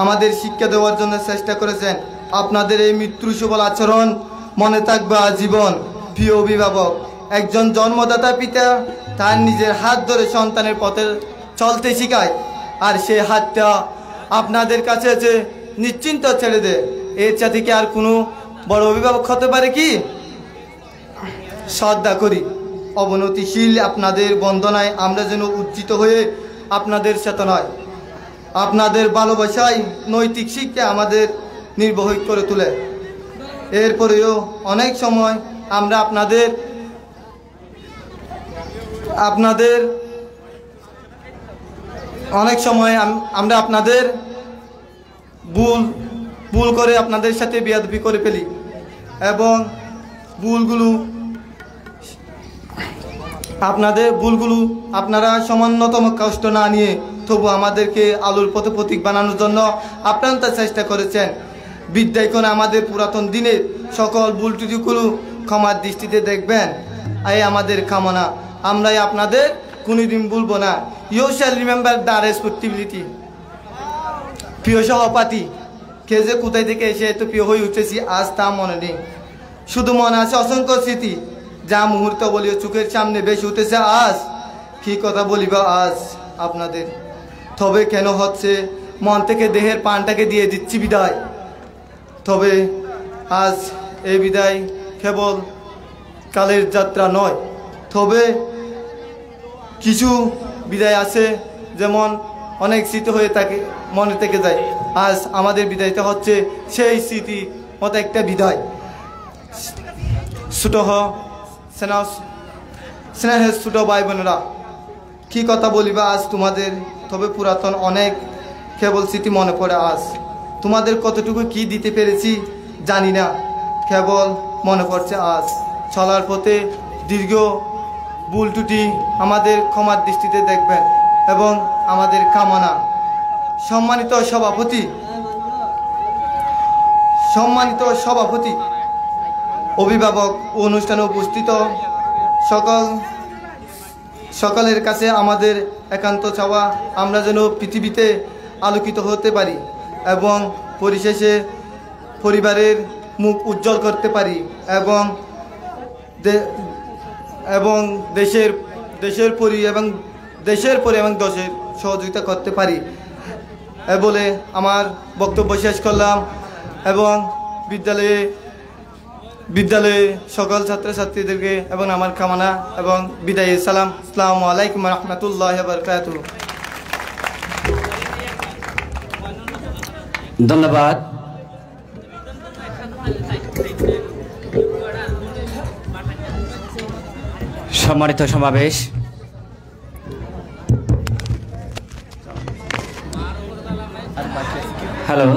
আমাদের শিক্ষা দেওয়ার জন্য চেষ্টা করেছেন। আপনাদের এই মৃত্যুসবল আচরণ মনে থাকবে আজীবন। প্রিয় অভিভাবক, একজন জন্মদাতা পিতা তার নিজের হাত ধরে সন্তানের পথে চলতে শিখায়, আর সেই হাতটা আপনাদের কাছে যে নিশ্চিন্ত ছেড়ে দেয়। এর চাইতে কি আর কোনো বড় অভিভাবক হতে পারে কি? শ্রদ্ধা করি, অবনতিশীল আপনাদের বন্দনায় আমরা যেন উজ্জীবিত হয়ে আপনাদের চেতনায়, আপনাদের ভালোবাসায় নৈতিক শিক্ষা আমাদের নির্বাহী করে তোলে। এরপরেও অনেক সময় আমরা আপনাদের ভুল করে আপনাদের সাথে বেয়াদবি করে ফেলি, এবং ভুলগুলো আপনারা সামান্যতম কষ্ট না নিয়ে তবু আমাদেরকে আলোর পথে প্রতীক বানানোর জন্য আপ্রান্ত চেষ্টা করেছেন। বিদ্যায়খন আমাদের পুরাতন দিনের সকল ভুল ত্রুটিগুলো ক্ষমার দৃষ্টিতে দেখবেন, এই আমাদের কামনা। আমরাই আপনাদের কোনোদিন ভুলব না। You shall remember the responsibility. প্রিয় সহপাঠী, কে যে কোথায় থেকে এসে এত প্রিয় হয়ে উঠেছি আজ তা মনে নেই, শুধু মনে আছে অসংখ্য স্মৃতি, যা মুহূর্ত বলিও চোখের সামনে বেশি উঠেছে আজ। কি কথা বলিব আজ আপনাদের, তবে কেন হচ্ছে মন থেকে দেহের প্রাণটাকে দিয়ে দিচ্ছি বিদায়। তবে আজ এই বিদায় কেবল কালের যাত্রা নয়, তবে কিছু বিদায় আছে যেমন অনেক স্মৃতি হয়ে থাকে, মনে থেকে যায়। আজ আমাদের বিদায়টা হচ্ছে সেই স্মৃতি মতো একটা বিদায়। ছোট স্নেহের ছোট ভাই বোনেরা, কী কথা বলিবা আজ তোমাদের, তবে পুরাতন অনেক কেবল স্মৃতি মনে পড়ে আজ। তোমাদের কতটুকু কি দিতে পেরেছি জানি না, কেবল মনে পড়ছে আজ। চলার পথে দীর্ঘ ভুল ত্রুটি আমাদের ক্ষমার দৃষ্টিতে দেখবেন এবং আমাদের কামনা। সম্মানিত সভাপতি, অভিভাবক ও অনুষ্ঠানে উপস্থিত সকলের কাছে আমাদের একান্ত চাওয়া, আমরা যেন পৃথিবীতে আলোকিত হতে পারি এবং পরিশেষে পরিবারের মুখ উজ্জ্বল করতে পারি এবং দেশের পরি এবং দশের সহযোগিতা করতে পারি বলে আমার বক্তব্য শেষ করলাম। এবং বিদ্যালয়ে বিদ্যালয়ে সকল ছাত্রছাত্রীদেরকে এবং আমার কামনা এবং বিদায় সালাম। আসসালামু আলাইকুম রহমতুল্লাহ বারকাতুহু। ধন্যবাদ। সম্মানিত সমাবেশ, হ্যালো,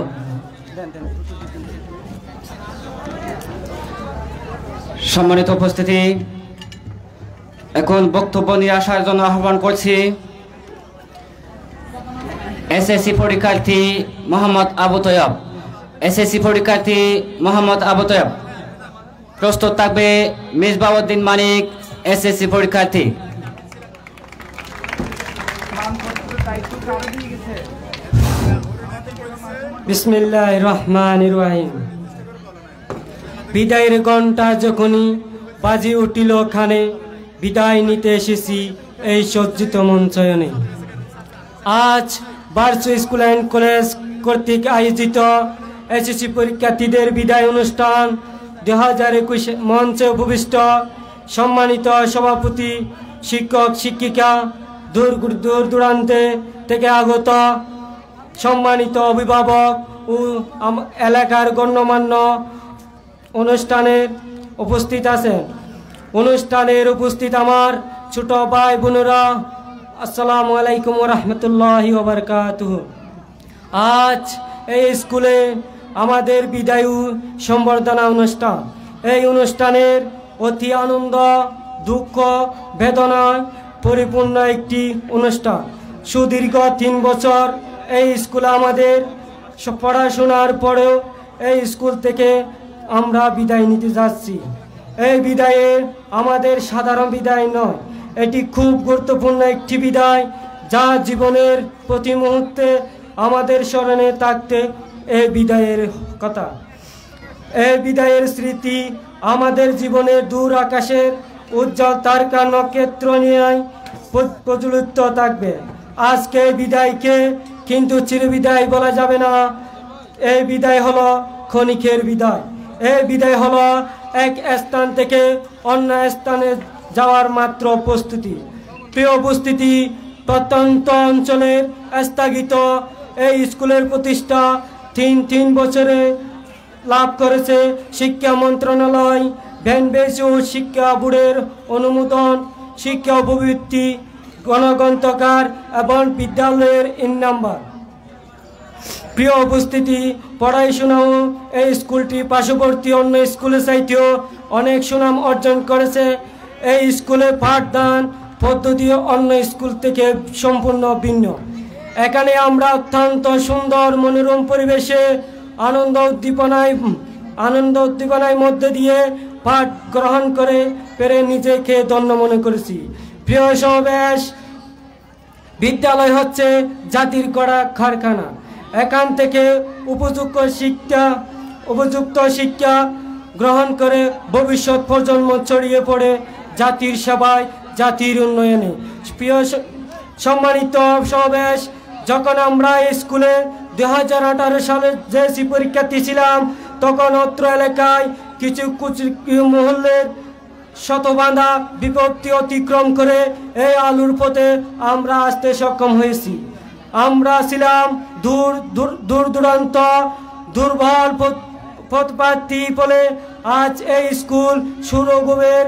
সম্মানিত উপস্থিতি, এখন বক্তব্য নিয়ে আসার জন্য আহ্বান করছি এসএসসি পরীক্ষার্থী মোহাম্মদ আবু তৈয়ব। এসএসসি পরীক্ষার্থী মোহাম্মদ আবু তৈয়ব। প্রস্তুত থাকবে মিসবাউদ্দিন মানিক, এসএসসি পরীক্ষার্থী। বিসমিল্লাহির রহমানির রহিম। বিদায়ের ঘণ্টা যখনই বাজি উঠিল খানে, বিদায় নিতে এসেছি এই সজ্জিত মঞ্চয়নে। আজ বারসু স্কুল অ্যান্ড কলেজ কর্তৃক আয়োজিত এসএসসি পরীক্ষার্থীদের বিদায় অনুষ্ঠান 2021 মঞ্চে উপবিষ্ট সম্মানিত সভাপতি, শিক্ষক শিক্ষিকা, দূর দূরান্তে থেকে আগত সম্মানিত অভিভাবক ও এলাকার গণ্যমান্য অনুষ্ঠানের উপস্থিত আছেন। অনুষ্ঠানের উপস্থিত আমার ছোট ভাই বোনেরা, আসসালামু আলাইকুম রহমতুল্লাহি ওয়া বারাকাতুহু। আজ এই স্কুলে আমাদের বিদায় সম্বর্ধনা অনুষ্ঠান। এই অনুষ্ঠানের অতি আনন্দ, দুঃখ, বেদনায় পরিপূর্ণ একটি অনুষ্ঠান। সুদীর্ঘ 3 বছর এই স্কুলে আমাদের পড়াশোনার পরেও এই স্কুল থেকে আমরা বিদায় নিতে যাচ্ছি। এই বিদায়ে আমাদের সাধারণ বিদায় নয়, এটি খুব গুরুত্বপূর্ণ একটি বিদায়, যা জীবনের প্রতি মুহূর্তে আমাদের স্মরণে থাকতে এই বিদায়ের কথা। এই বিদায়ের স্মৃতি আমাদের জীবনের দূর আকাশের উজ্জ্বল তারকা নক্ষত্র নিয়ে প্রজ্বলিত থাকবে। আজকে বিদায়কে কিন্তু চিরবিদায় বলা যাবে না। এই বিদায় হলো ক্ষণিকের বিদায়। এই বিদায় হলো এক স্থান থেকে অন্য স্থানে যাওয়ার মাত্র প্রস্তুতি। প্রিয় উপস্থিতি, প্রত্যন্ত অঞ্চলের স্থগিত এই স্কুলের প্রতিষ্ঠা 3 বছরে লাভ করেছে শিক্ষা মন্ত্রণালয়, ভ্যানবেজ ও শিক্ষা বোর্ডের অনুমোদন, শিক্ষা উপবৃত্তি, গণগ্রন্থাগার এবং বিদ্যালয়ের ইন নাম্বার। প্রিয় উপস্থিতি, পড়াশোনাও এই স্কুলটি পার্শ্ববর্তী অন্য স্কুলের চাইতেও অনেক সুনাম অর্জন করেছে। এই স্কুলে পাঠদান পদ্ধতি অন্য স্কুল থেকে সম্পূর্ণ ভিন্ন। এখানে আমরা অত্যন্ত সুন্দর মনোরম পরিবেশে আনন্দ উদ্দীপনায় মধ্যে দিয়ে পাঠ গ্রহণ করে পেরে নিজেকে ধন্য মনে করেছি। প্রিয় সমাবেশ, বিদ্যালয় হচ্ছে জাতির গড়া কারখানা। এখান থেকে উপযুক্ত শিক্ষা গ্রহণ করে ভবিষ্যৎ প্রজন্ম ছড়িয়ে পড়ে জাতির সেবায়, জাতির উন্নয়নে। প্রিয় সম্মানিত সমাবেশ, যখন আমরা এই স্কুলে 2018 সালে জেএসসি পরীক্ষার্থী ছিলাম, তখন অত্র এলাকায় কিছু মহল্লের শতবাঁধা বিপত্তি অতিক্রম করে এই আলোর পথে আমরা আসতে সক্ষম হয়েছি। আমরা ছিলাম দূর দূরান্ত দুর্বল পথপ্রার্থী বলে আজ এই স্কুল সুরগুমের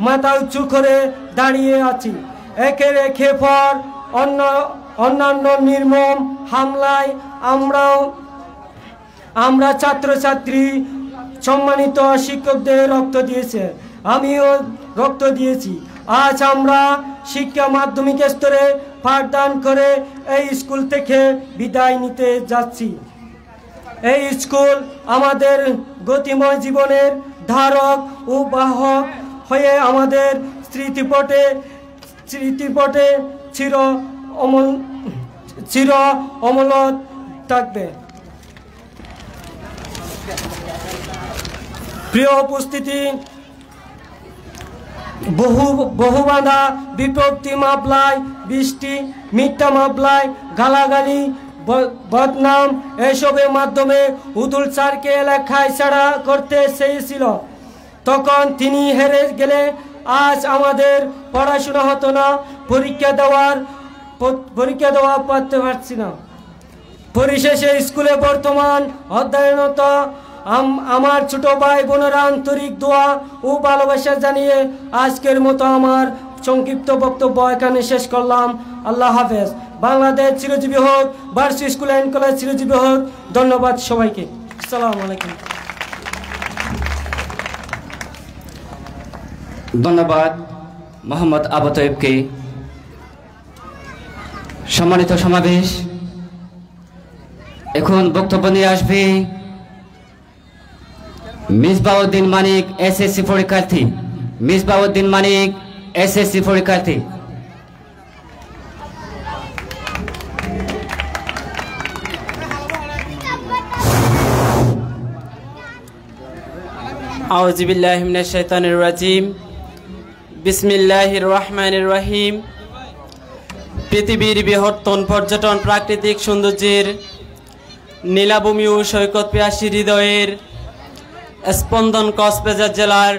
মাথা উঁচু করে দাঁড়িয়ে আছি। একের একে পর অন্যান্য নির্মম হামলায় আমরা ছাত্রছাত্রী, সম্মানিত শিক্ষকদের রক্ত দিয়েছে, আমিও রক্ত দিয়েছি। আজ আমরা শিক্ষা মাধ্যমিক স্তরে পাঠদান করে এই স্কুল থেকে বিদায় নিতে যাচ্ছি। এই স্কুল আমাদের গতিময় জীবনের ধারক ও বাহক হয়ে আমাদের স্মৃতিপটে চির অমল থাকবে। প্রিয় উপস্থিতি, বহু বাধা বিপত্তি মামলায়, বৃষ্টি, মিথ্যা মামলায়, গালাগালি, বদনাম এসবের মাধ্যমে উদুল স্যারকে এলাকায় ছাড়া করতে চেয়েছিল। তখন তিনি হেরে গেলে আজ আমাদের পড়াশোনা হতো না, পরীক্ষা দেওয়া পারতে পারছি না। পরিশেষে স্কুলে বর্তমান অধ্যয়নরত আমার ছোট ভাই বোনেরা আন্তরিক দোয়া ও ভালোবাসা জানিয়ে আজকের মতো আমার সংক্ষিপ্ত বক্তব্য এখানে শেষ করলাম। আল্লাহ হাফেজ। বাংলাদেশ চিরজীবী হোক, বার্ষিক স্কুল অ্যান্ড কলেজ চিরজীবী হোক। ধন্যবাদ সবাইকে। আসসালামু আলাইকুম। ধন্যবাদ মোহাম্মদ আবু তৈবকে। সম্মানিত সমাবেশ, এখন বক্তব্য নিয়ে আসবে মিসবাউদ্দিন মানিক, এসএসসি পরীক্ষার্থী। মিসবাউদ্দিন মানিক, এসএসসি পরীক্ষার্থী। আউযু বিল্লাহি মিনাশ শাইতানির রাজিম। বিসমিল্লাহির রহমানির রহিম। পৃথিবীর বৃহত্তম পর্যটন প্রাকৃতিক সৌন্দর্যের নীলাভূমি ও সৈকত পিয়াসী হৃদয়ের স্পন্দন কক্সবাজার জেলার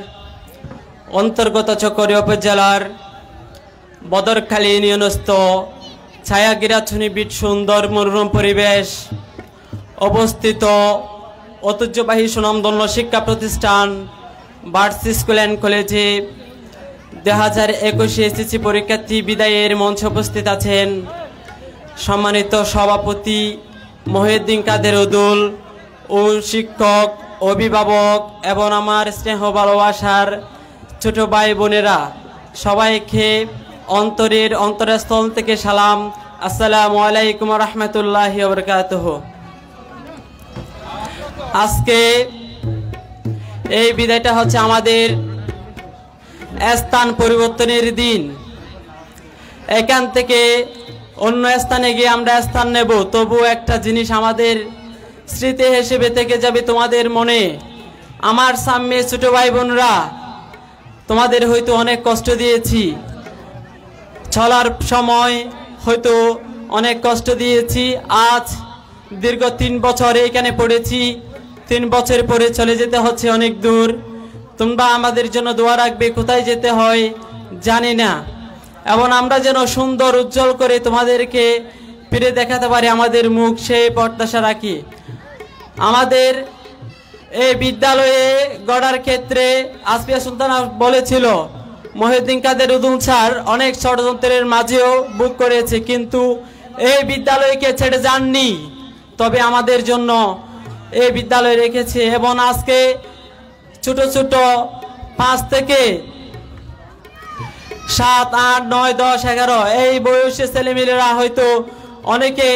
অন্তর্গত চকরিয়া উপজেলার বদরখালী ইউনিয়নস্থ ছায়াগিরাছনি বিট সুন্দর মনোরম পরিবেশ অবস্থিত ঐতিহ্যবাহী সুনামধন্য শিক্ষা প্রতিষ্ঠান বার্ষিক স্কুল অ্যান্ড কলেজে 2021 এসএসসি পরীক্ষার্থী বিদায়ের মঞ্চে উপস্থিত আছেন সম্মানিত সভাপতি মহিউদ্দিন কাদের উদুল ও শিক্ষক, অভিভাবক এবং আমার স্নেহ ভালোবাসার ছোট ভাই বোনেরা, সবাইকে অন্তরস্থল থেকে সালাম। আসসালামু আলাইকুম রহমতুল্লাহি ওয়া বারাকাতুহু। আজকে এই বিদায়টা হচ্ছে আমাদের স্থান পরিবর্তনের দিন। এখান থেকে অন্য স্থানে গিয়ে আমরা স্থান নেব, তবু একটা জিনিস আমাদের স্মৃতি হিসেবে থেকে যাবে তোমাদের মনে। আমার সামনে ছোট ভাই বোনরা, তোমাদের হয়তো অনেক কষ্ট দিয়েছি, চলার সময় হয়তো অনেক কষ্ট দিয়েছি। আজ দীর্ঘ 3 বছর এখানে পড়েছি, 3 বছর পরে চলে যেতে হচ্ছে অনেক দূর। তোমরা আমাদের জন্য দোয়া রাখবে, কোথায় যেতে হয় জানি না, এবং আমরা যেন সুন্দর উজ্জ্বল করে তোমাদেরকে ফিরে দেখাতে পারি আমাদের মুখ, সেই প্রত্যাশা রাখি। আমাদের এই বিদ্যালয়ে গড়ার ক্ষেত্রে আসফিয়া সুলতানা বলেছিল মহিউদ্দিন কাদের উদুল স্যার অনেক ষড়যন্ত্রের মাঝেও বুক করেছে, কিন্তু এই বিদ্যালয়কে ছেড়ে যাননি, তবে আমাদের জন্য এই বিদ্যালয় রেখেছে। এবং আজকে ছোট ছোট 5 থেকে 7, 8, 9, 10, 11 এই বয়সের ছেলেমেয়েরা হয়তো অনেকে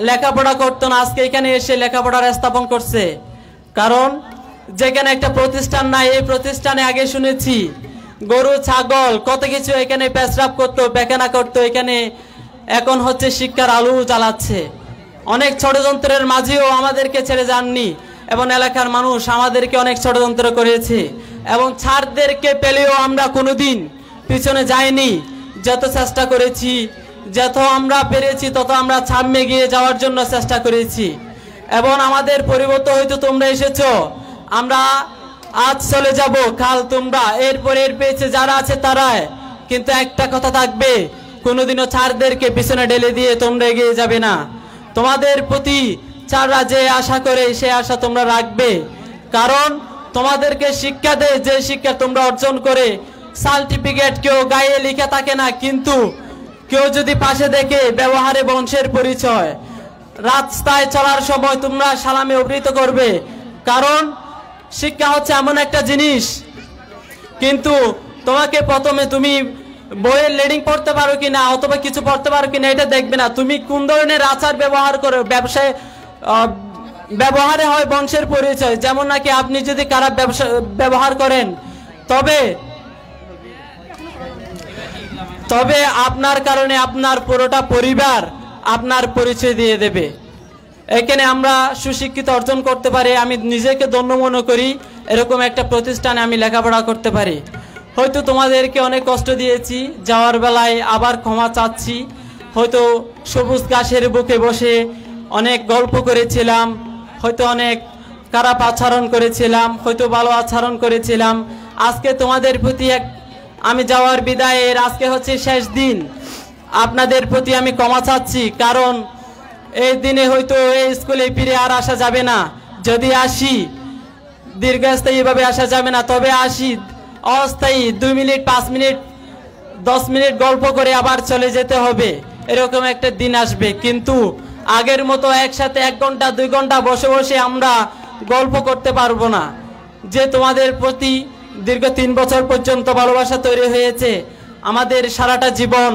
লেখাপড়া করতো না, আজকে এখানে এসে লেখাপড়ার স্থাপন করছে। কারণ যেখানে একটা প্রতিষ্ঠান নাই, এই প্রতিষ্ঠানে আগে শুনেছি গরু ছাগল কত কিছু এখানে পেশরাব করতো, পায়খানা করতো, এখানে এখন হচ্ছে শিক্ষার আলো জ্বালাচ্ছে। অনেক ষড়যন্ত্রের মাঝেও আমাদেরকে ছেড়ে যাননি, এবং এলাকার মানুষ আমাদেরকে অনেক ষড়যন্ত্র করেছে, এবং ছাড়দেরকে পেলেও আমরা কোনোদিন পিছনে যাইনি। যত চেষ্টা করেছি, যত আমরা পেরেছি, তত আমরা সামনে গিয়ে যাওয়ার জন্য চেষ্টা করেছি। এবং আমাদের পরিবর্তন হয়তো তোমরা এসেছো, আমরা আজ চলে যাব, কাল তোমরা, এরপর এর পেয়েছে যারা আছে তারাই। কিন্তু একটা কথা থাকবে, কোনোদিনও ছাড়দেরকে পিছনে ঢেলে দিয়ে তোমরা এগিয়ে যাবে না। তোমাদের প্রতি ছাড়রা যে আশা করে সে আশা তোমরা রাখবে, কারণ তোমাদেরকে শিক্ষা দেয় যে শিক্ষা তোমরা অর্জন করে সার্টিফিকেট কেউ গায়ে লিখে থাকে না, কিন্তু কেউ যদি পাশে দেখে ব্যবহারে বংশের পরিচয়। রাস্তায় চলার সময় তোমরা সালামে অভিহিত করবে, কারণ শিক্ষা হচ্ছে এমন একটা জিনিস, কিন্তু তোমাকে প্রথমে তুমি বইয়ের লেডিং পড়তে পারো কিনা অথবা কিছু পড়তে পারো কিনা এটা দেখবে না, তুমি কোন ধরনের আচার ব্যবহার করো। ব্যবসায় ব্যবহারে হয় বংশের পরিচয়। যেমন নাকি আপনি যদি খারাপ ব্যবহার করেন, তবে আপনার কারণে আপনার পুরোটা পরিবার আপনার পরিচয় দিয়ে দেবে। এখানে আমরা সুশিক্ষিত অর্জন করতে পারি। আমি নিজেকে ধন্য মনে করি এরকম একটা প্রতিষ্ঠানে আমি লেখাপড়া করতে পারি। হয়তো তোমাদেরকে অনেক কষ্ট দিয়েছি, যাওয়ার বেলায় আবার ক্ষমা চাচ্ছি। হয়তো সবুজ ঘাসের বুকে বসে অনেক গল্প করেছিলাম, হয়তো অনেক খারাপ আচরণ করেছিলাম, হয়তো ভালো আচরণ করেছিলাম। আজকে তোমাদের প্রতি আমি যাওয়ার বিদায়ের আজকে হচ্ছে শেষ দিন। আপনাদের প্রতি আমি ক্ষমা চাচ্ছি, কারণ এই দিনে হয়তো এই স্কুলে ফিরে আর আসা যাবে না। যদি আসি দীর্ঘস্থায়ীভাবে আসা যাবে না, তবে আসি অস্থায়ী 2 মিনিট 5 মিনিট 10 মিনিট গল্প করে আবার চলে যেতে হবে, এরকম একটা দিন আসবে। কিন্তু আগের মতো একসাথে 1 ঘন্টা 2 ঘন্টা বসে বসে আমরা গল্প করতে পারবো না। যে তোমাদের প্রতি দীর্ঘ 3 বছর পর্যন্ত ভালোবাসা তৈরি হয়েছে, আমাদের সারাটা জীবন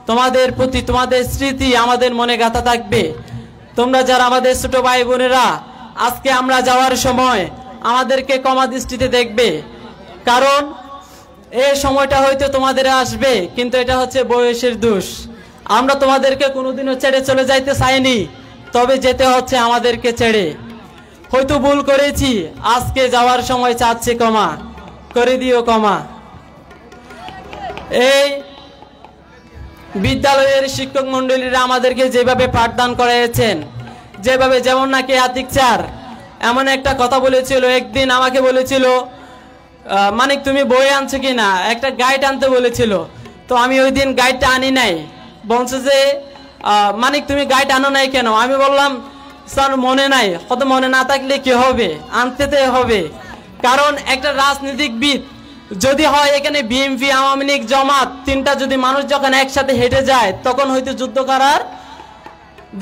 তোমাদের প্রতি তোমাদের স্মৃতি আমাদের মনে গাঁথা থাকবে। তোমরা যারা আমাদের ছোট ভাই বোনেরা, আজকে আমরা যাওয়ার সময় আমাদেরকে ক্ষমা দৃষ্টিতে দেখবে, কারণ এই সময়টা হয়তো তোমাদের আসবে, কিন্তু এটা হচ্ছে বয়সের দোষ। আমরা তোমাদেরকে কোনোদিনও ছেড়ে চলে যাইতে চাইনি, তবে যেতে হচ্ছে আমাদেরকে ছেড়ে। হয়তো ভুল করেছি, আজকে যাওয়ার সময় চাচ্ছি ক্ষমা করে দিও, ক্ষমা। এই বিদ্যালয়ের শিক্ষক মন্ডলীরা আমাদেরকে যেভাবে পাঠদান করেছেন, যেভাবে, যেমন নাকি আতিক স্যার এমন একটা কথা বলেছিল, একদিন আমাকে বলেছিল, মানিক তুমি বই আনছো কিনা, একটা গাইড আনতে বলেছিল। তো আমি ওই দিন গাইডটা আনি নাই। বলছে যে মানিক তুমি গাইড আনো নাই কেন? আমি বললাম স্যার মনে নাই। কত মনে না থাকলে কি হবে, আনতে হবে। কারণ একটা রাজনীতিবিদ যদি হয়, এখানে বিএনপি আওয়ামী লীগ জামাত 3টা যদি মানুষ যখন একসাথে হেঁটে যায়, তখন হয়তো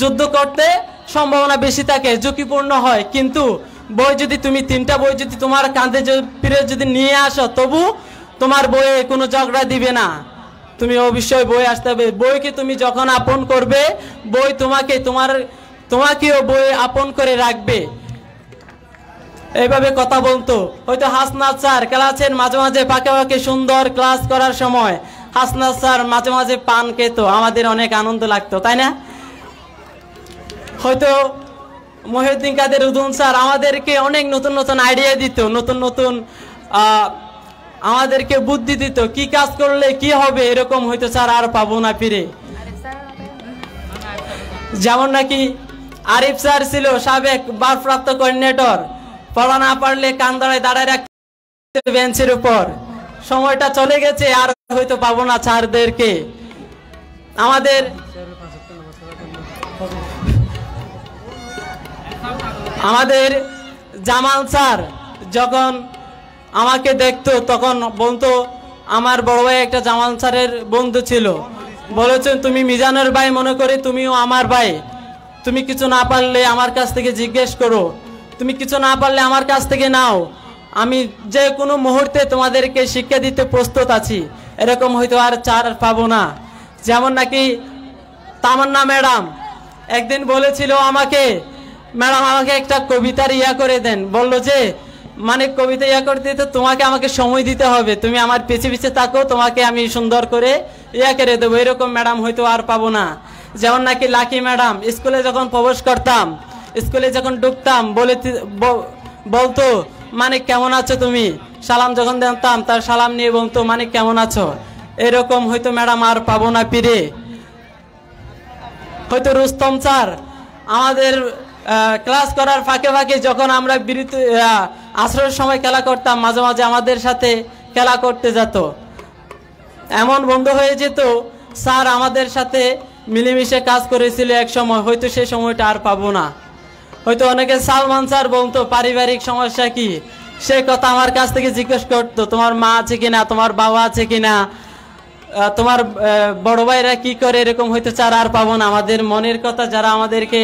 যুদ্ধ করতে সম্ভাবনা বেশি থাকে, ঝুঁকিপূর্ণ হয়। কিন্তু বই যদি তুমি 3টা বই যদি তোমার কাঁধে ফিরে যদি নিয়ে আসো, তবু তোমার বইয়ে কোনো ঝগড়া দিবে না। তুমি অবশ্যই বই আসতে হবে। বইকে তুমি যখন আপন করবে, বই তোমাকেও বই আপন করে রাখবে। এইভাবে কথা বলতো। হয়তো হাসনাত স্যার ক্লাসের মাঝে মাঝে পাকে পাকে সুন্দর ক্লাস করার সময় হাসনাত স্যার মাঝে মাঝে পান খেত, আমাদের অনেক আনন্দ লাগতো, তাই না? হয়তো মহিউদ্দিন কাদের উদুন স্যার আমাদেরকে অনেক নতুন নতুন আইডিয়া দিত, নতুন নতুন আমাদেরকে বুদ্ধি দিত, কি কাজ করলে কি হবে, এরকম হয়তো স্যার আর পাবো না ফিরে। যেমন নাকি আরিফ স্যার ছিল সাবেক ভারপ্রাপ্ত কোঅর্ডিনেটর, পড়া না পারলে কান দাঁড়ায় রাখতে বেঞ্চের উপর। সময়টা চলে গেছে, আর হয়তো পাবো না স্যারদেরকে। আমাদের জামাল স্যার যখন আমাকে দেখতো, তখন বলতো, আমার বড় ভাই একটা জামাল স্যারের বন্ধু ছিল, বলেছেন তুমি মিজানের ভাই মনে করে তুমিও আমার ভাই, তুমি কিছু না পারলে আমার কাছ থেকে জিজ্ঞেস করো, তুমি কিছু না পারলে আমার কাছ থেকে নাও, আমি যে কোনো মুহূর্তে তোমাদেরকে শিক্ষা দিতে প্রস্তুত আছি। এরকম হয়তো আর চার পাবো না। যেমন নাকি তামান্না ম্যাডাম একদিন বলেছিল আমাকে, ম্যাডাম আমাকে একটা কবিতার ইয়া করে দেন। বললো যে মানে কবিতা ইয়া করতে তো তোমাকে আমাকে সময় দিতে হবে, তুমি আমার পিছে পিছে থাকো, তোমাকে আমি সুন্দর করে ইয়া করে দেবো। এরকম ম্যাডাম হয়তো আর পাবো না। যেমন নাকি লাকি ম্যাডাম স্কুলে যখন প্রবেশ করতাম, স্কুলে যখন ঢুকতাম বলতো মানিক কেমন আছো তুমি, সালাম যখন দিতাম তার সালাম নিয়ে বলতো মানিক কেমন আছো। এরকম হয়তো ম্যাডাম আর পাবো না ফিরে। হয়তো রুস্তম স্যার আমাদের ক্লাস করার ফাঁকে ফাঁকে যখন আমরা আসরের সময় খেলা করতাম, মাঝে মাঝে আমাদের সাথে খেলা করতে যেত। এমন বন্ধু হয়ে যেত, স্যার আমাদের সাথে মিলেমিশে কাজ করেছিল এক সময়, হয়তো সেই সময়টা আর পাবো না। হয়তো অনেকে সালমান স্যার বলতো পারিবারিক সমস্যা কি, সে কথা আমার কাছ থেকে জিজ্ঞেস করতো, তোমার মা আছে কিনা, তোমার বাবা আছে কিনা, তোমার বড় ভাইরা কি করে, এরকম হয়তো চার আর পাবো না। আমাদের মনের কথা যারা আমাদেরকে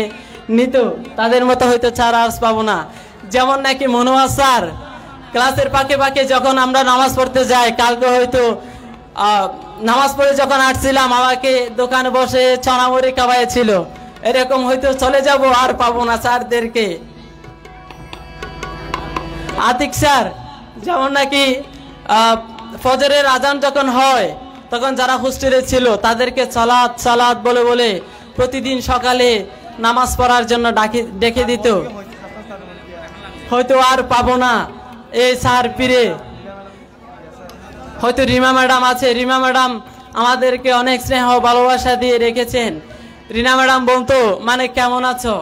নিত তাদের মতো হয়তো চার আর পাবো না। যেমন নাকি মনোয়ার স্যার ক্লাসের পাকে পাকে যখন আমরা নামাজ পড়তে যাই, কালকে হয়তো নামাজ পড়ে যখন আসছিলাম আমাকে দোকানে বসে চনামুড়ি খাওয়াইছিল। এরকম হয়তো চলে যাব, আর পাবো না স্যারদেরকে। আতিক স্যার যেমন নাকি ফজরের আজান যখন হয়, তখন যারা হোস্টেলে ছিল তাদেরকে সালাত সালাত বলে বলে প্রতিদিন সকালে নামাজ পড়ার জন্য ডেকে দিত। হয়তো আর পাবো না এই স্যার ফিরে। হয়তো রিমা ম্যাডাম আছে, রিমা ম্যাডাম আমাদেরকে অনেক স্নেহ ভালোবাসা দিয়ে রেখেছেন। রিনা ম্যাডাম বলতো মানে কেমন আছো,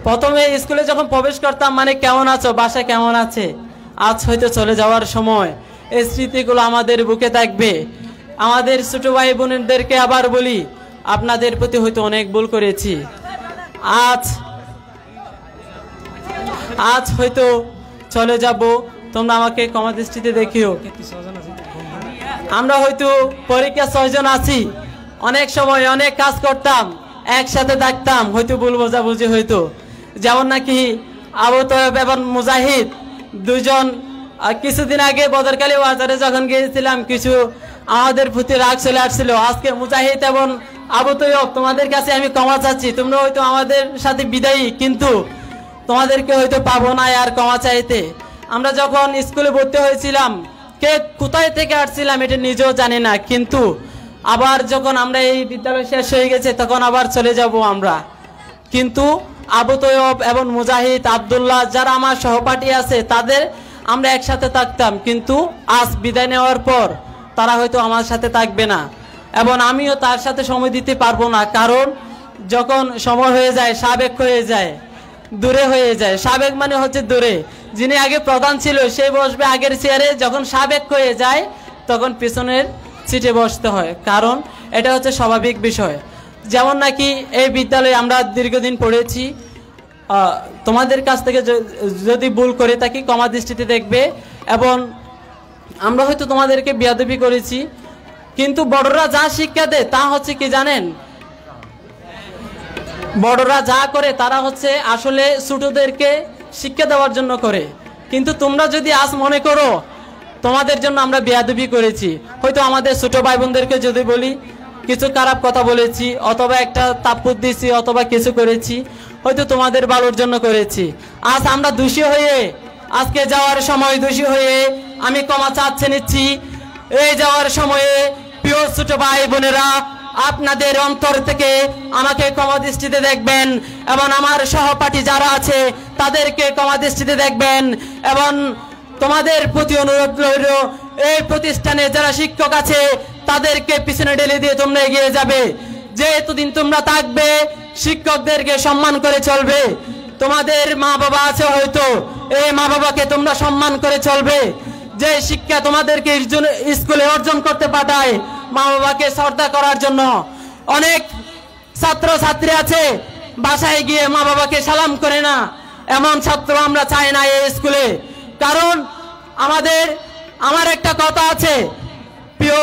প্রথমে স্কুলে যখন প্রবেশ করতাম মানে কেমন আছো, বাসা কেমন আছে, আজ হয়তো চলে যাওয়ার সময় এই স্মৃতিগুলো আমাদের বুকে থাকবে। আমাদের ছোট ভাই বোনদেরকে আবার বলি, আপনাদের প্রতি হয়তো অনেক ভুল করেছি। আজ হয়তো চলে যাব, তোমরা আমাকে ক্ষমা দৃষ্টিতে দেখিও। আমরা হয়তো পরীক্ষা 6 জন আছি, অনেক সময় অনেক কাজ করতাম, একসাথে থাকতাম, হয়তো ভুল বোঝাবুঝি হইতো। যেমন নাকি আবু তয়েব এবং মুজাহিদ দুজন কিছুদিন আগে বদরকালী বাজারে যখন গিয়েছিলাম কিছু আমাদের প্রতি রাগ চলে আসছিল। আজকে মুজাহিদ এবং আবু তয়েব তোমাদের কাছে আমি ক্ষমা চাচ্ছি, তোমরা হয়তো আমাদের সাথে বিদায়ী, কিন্তু তোমাদেরকে হয়তো পাবো না আর ক্ষমা চাইতে। আমরা যখন স্কুলে ভর্তি হয়েছিলাম কে কোথায় থেকে আসছিলাম এটা নিজেও জানি না, কিন্তু আবার যখন আমরা এই বিদ্যালয় শেষ হয়ে গেছে তখন আবার চলে যাব আমরা। কিন্তু আবু তৈয়ব এবং মুজাহিদ, আব্দুল্লাহ যারা আমার সহপাঠী আছে তাদের আমরা একসাথে থাকতাম, কিন্তু আজ বিদায় নেওয়ার পর তারা হয়তো আমার সাথে থাকবে না এবং আমিও তার সাথে সময় দিতে পারবো না। কারণ যখন সময় হয়ে যায় সাবেক হয়ে যায়, দূরে হয়ে যায়। সাবেক মানে হচ্ছে দূরে, যিনি আগে প্রধান ছিল সে বসবে আগের চেয়ারে, যখন সাবেক হয়ে যায় তখন পিছনের সিটে বসতে হয়, কারণ এটা হচ্ছে স্বাভাবিক বিষয়। যেমন নাকি এই বিদ্যালয়ে আমরা দীর্ঘদিন পড়েছি, তোমাদের কাছ থেকে যদি ভুল করে থাকি ক্ষমা দৃষ্টিতে দেখবে, এবং আমরা হয়তো তোমাদেরকে বেয়াদবি করেছি, কিন্তু বড়রা যা শিক্ষা দেয় তা হচ্ছে কি জানেন, বড়রা যা করে তারা হচ্ছে আসলে ছোটদেরকে শিক্ষা দেওয়ার জন্য করে। কিন্তু তোমরা যদি আজ মনে করো তোমাদের জন্য আমরা বেয়াদবি করেছি, হয়তো আমাদের ছোট ভাই বোনদেরকে যদি বলি কিছু খারাপ কথা বলেছি অথবা একটা তাপ্পর দিয়েছি অথবা কিছু করেছি, হয়তো তোমাদের ভালোর জন্য করেছি। আজ আমরা দোষী হয়ে আজকে যাওয়ার সময় দোষী হয়ে আমি ক্ষমা চাচ্ছে নিচ্ছি। এই যাওয়ার সময়ে প্রিয় ছোট ভাই বোনেরা আপনাদের অন্তর থেকে আমাকে ক্ষমা দৃষ্টিতে দেখবেন এবং আমার সহপাঠী যারা আছে তাদেরকে ক্ষমা দৃষ্টিতে দেখবেন, এবং তোমাদের প্রতি অনুরোধ রইল এই প্রতিষ্ঠানে যারা শিক্ষক আছে তাদেরকে পিছনে ঢেলে দিয়ে তোমরা এগিয়ে যাবে। যে এতদিন তোমরা থাকবে শিক্ষকদেরকে সম্মান করে চলবে। তোমাদের মা বাবা আছে হয়তো, এই মা বাবাকে তোমরা সম্মান করে চলবে। যে শিক্ষা তোমাদেরকে স্কুলে অর্জন করতে পাঠায় মা বাবাকে শ্রদ্ধা করার জন্য। অনেক ছাত্র ছাত্রী আছে বাসায় গিয়ে মা বাবাকে সালাম করে না, এমন ছাত্র আমরা চাই না এই স্কুলে। কারণ আমার একটা কথা আছে, প্রিয়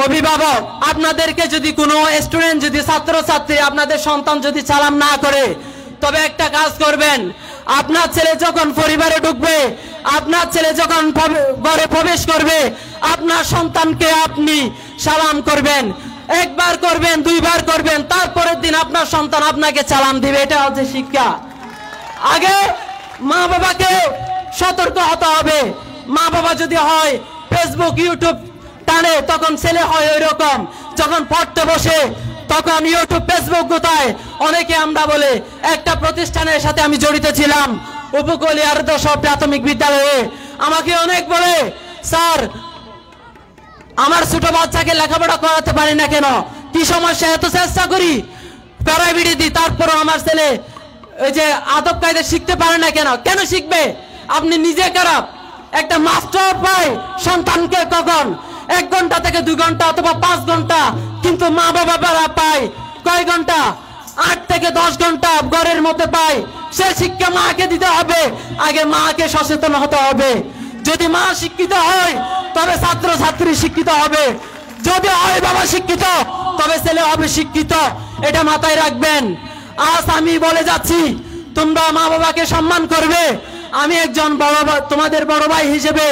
অভিভাবক, আপনাদেরকে যদি কোনো স্টুডেন্ট যদি ছাত্র ছাত্রী আপনাদের সন্তান যদি সালাম না করে, তবে একটা কাজ করবেন, আপনার ছেলে যখন পরিবারে ঢুকবে, আপনার ছেলে যখন ঘরে প্রবেশ করবে, আপনার সন্তানকে আপনি সালাম করবেন। একবার করবেন, দুইবার করবেন, তারপরের দিন আপনার সন্তান আপনাকে সালাম দিবে। এটা হচ্ছে শিক্ষা। আগে মা বাবাকে সতর্ক হতে হবে। মা বাবা যদি হয় ফেসবুক ইউটিউব টানে, তখন ছেলে হয় ওই রকম। যখন পড়তে বসে তখন ইউটিউব ফেসবুক কোথায়। অনেকে আমরা বলে, একটা প্রতিষ্ঠানের সাথে আমি জড়িত ছিলাম উপকূলীয় আদর্শ প্রাথমিক বিদ্যালয়ে, আমাকে অনেক বলে, স্যার আমার ছোট বাচ্চাকে লেখাপড়া করাতে পারি না কেন, কি সমস্যা, এত চেষ্টা করি প্যারাবিডি দিই, তারপরও আমার ছেলে ওই যে আদব কায়দা শিখতে পারে না কেন। কেন শিখবে? আপনি নিজে খারাপ। একটা মাস্টার পায় সন্তানকে কখন 1 ঘন্টা থেকে 2 ঘন্টা অথবা 5 ঘন্টা, কিন্তু মা বাবারা পায় কয় ঘন্টা? 8 থেকে 10 ঘন্টা ঘরের মধ্যে পায়। সে শিক্ষা মাকে দিতে হবে। আগে মাকে সচেতন হতে হবে। যদি মা শিক্ষিত হয় তবে ছাত্র ছাত্রী শিক্ষিত হবে। যদি হয় বাবা শিক্ষিত তবে ছেলে হবে শিক্ষিত। এটা মাথায় রাখবেন। আজ আমি বলে যাচ্ছি, তোমরা মা বাবাকে সম্মান করবে। আমি একজন তোমাদের বড় ভাই হিসেবে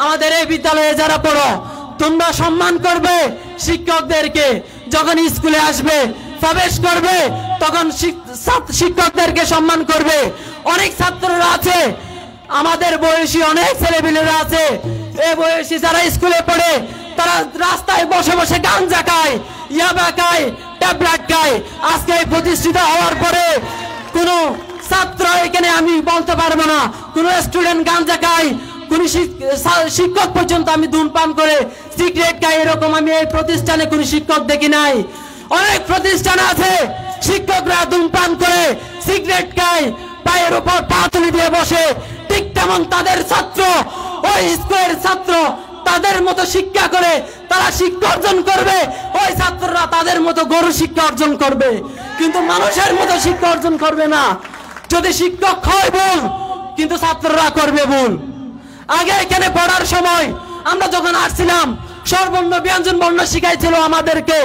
আমাদের এই বিদ্যালয়ে যারা পড়ো, তোমরা সম্মান করবে শিক্ষকদেরকে। যখন স্কুলে আসবে প্রবেশ করবে তখন শিক্ষকদেরকে সম্মান করবে। অনেক ছাত্ররা আছে, আমাদের বয়সী অনেক ছেলেপিলেরা আছে, এই বয়সী যারা স্কুলে পড়ে তারা রাস্তায় বসে বসে গাঞ্জা খায়, ইয়াবা খায়, ট্যাবলেট খায়। আজকে প্রতিষ্ঠিত হওয়ার পরে কোনো ছাত্র এখানে আমি বলতে পারবো না কোন স্টুডেন্ট গাঞ্জা খায়, কোন শিক্ষক পর্যন্ত আমি ধূমপান করে সিগারেট খাই, এরকম আমি এই প্রতিষ্ঠানে কোন শিক্ষক দেখি নাই। অনেক প্রতিষ্ঠান আছে শিক্ষকরা ধূমপান করে সিগারেট খায়, পায়ের উপর পা তুলে দিয়ে বসে, ঠিক তেমন তাদের ছাত্র, ওই স্কুলের ছাত্র তাদের মতো শিক্ষা করে তারা শিক্ষা অর্জন করবে, ওই ছাত্ররা তাদের মতো গরু শিক্ষা অর্জন করবে, কিন্তু মানুষের মতো শিক্ষা অর্জন করবে না। যদি শিক্ষক হয় ভুল, কিন্তু ছাত্ররা করবে ভুল। আগে এখানে পড়ার সময় আমরা যখন আসছিলাম, স্বরবর্ণ ব্যঞ্জন বর্ণ শিখাইছিল আমাদেরকে,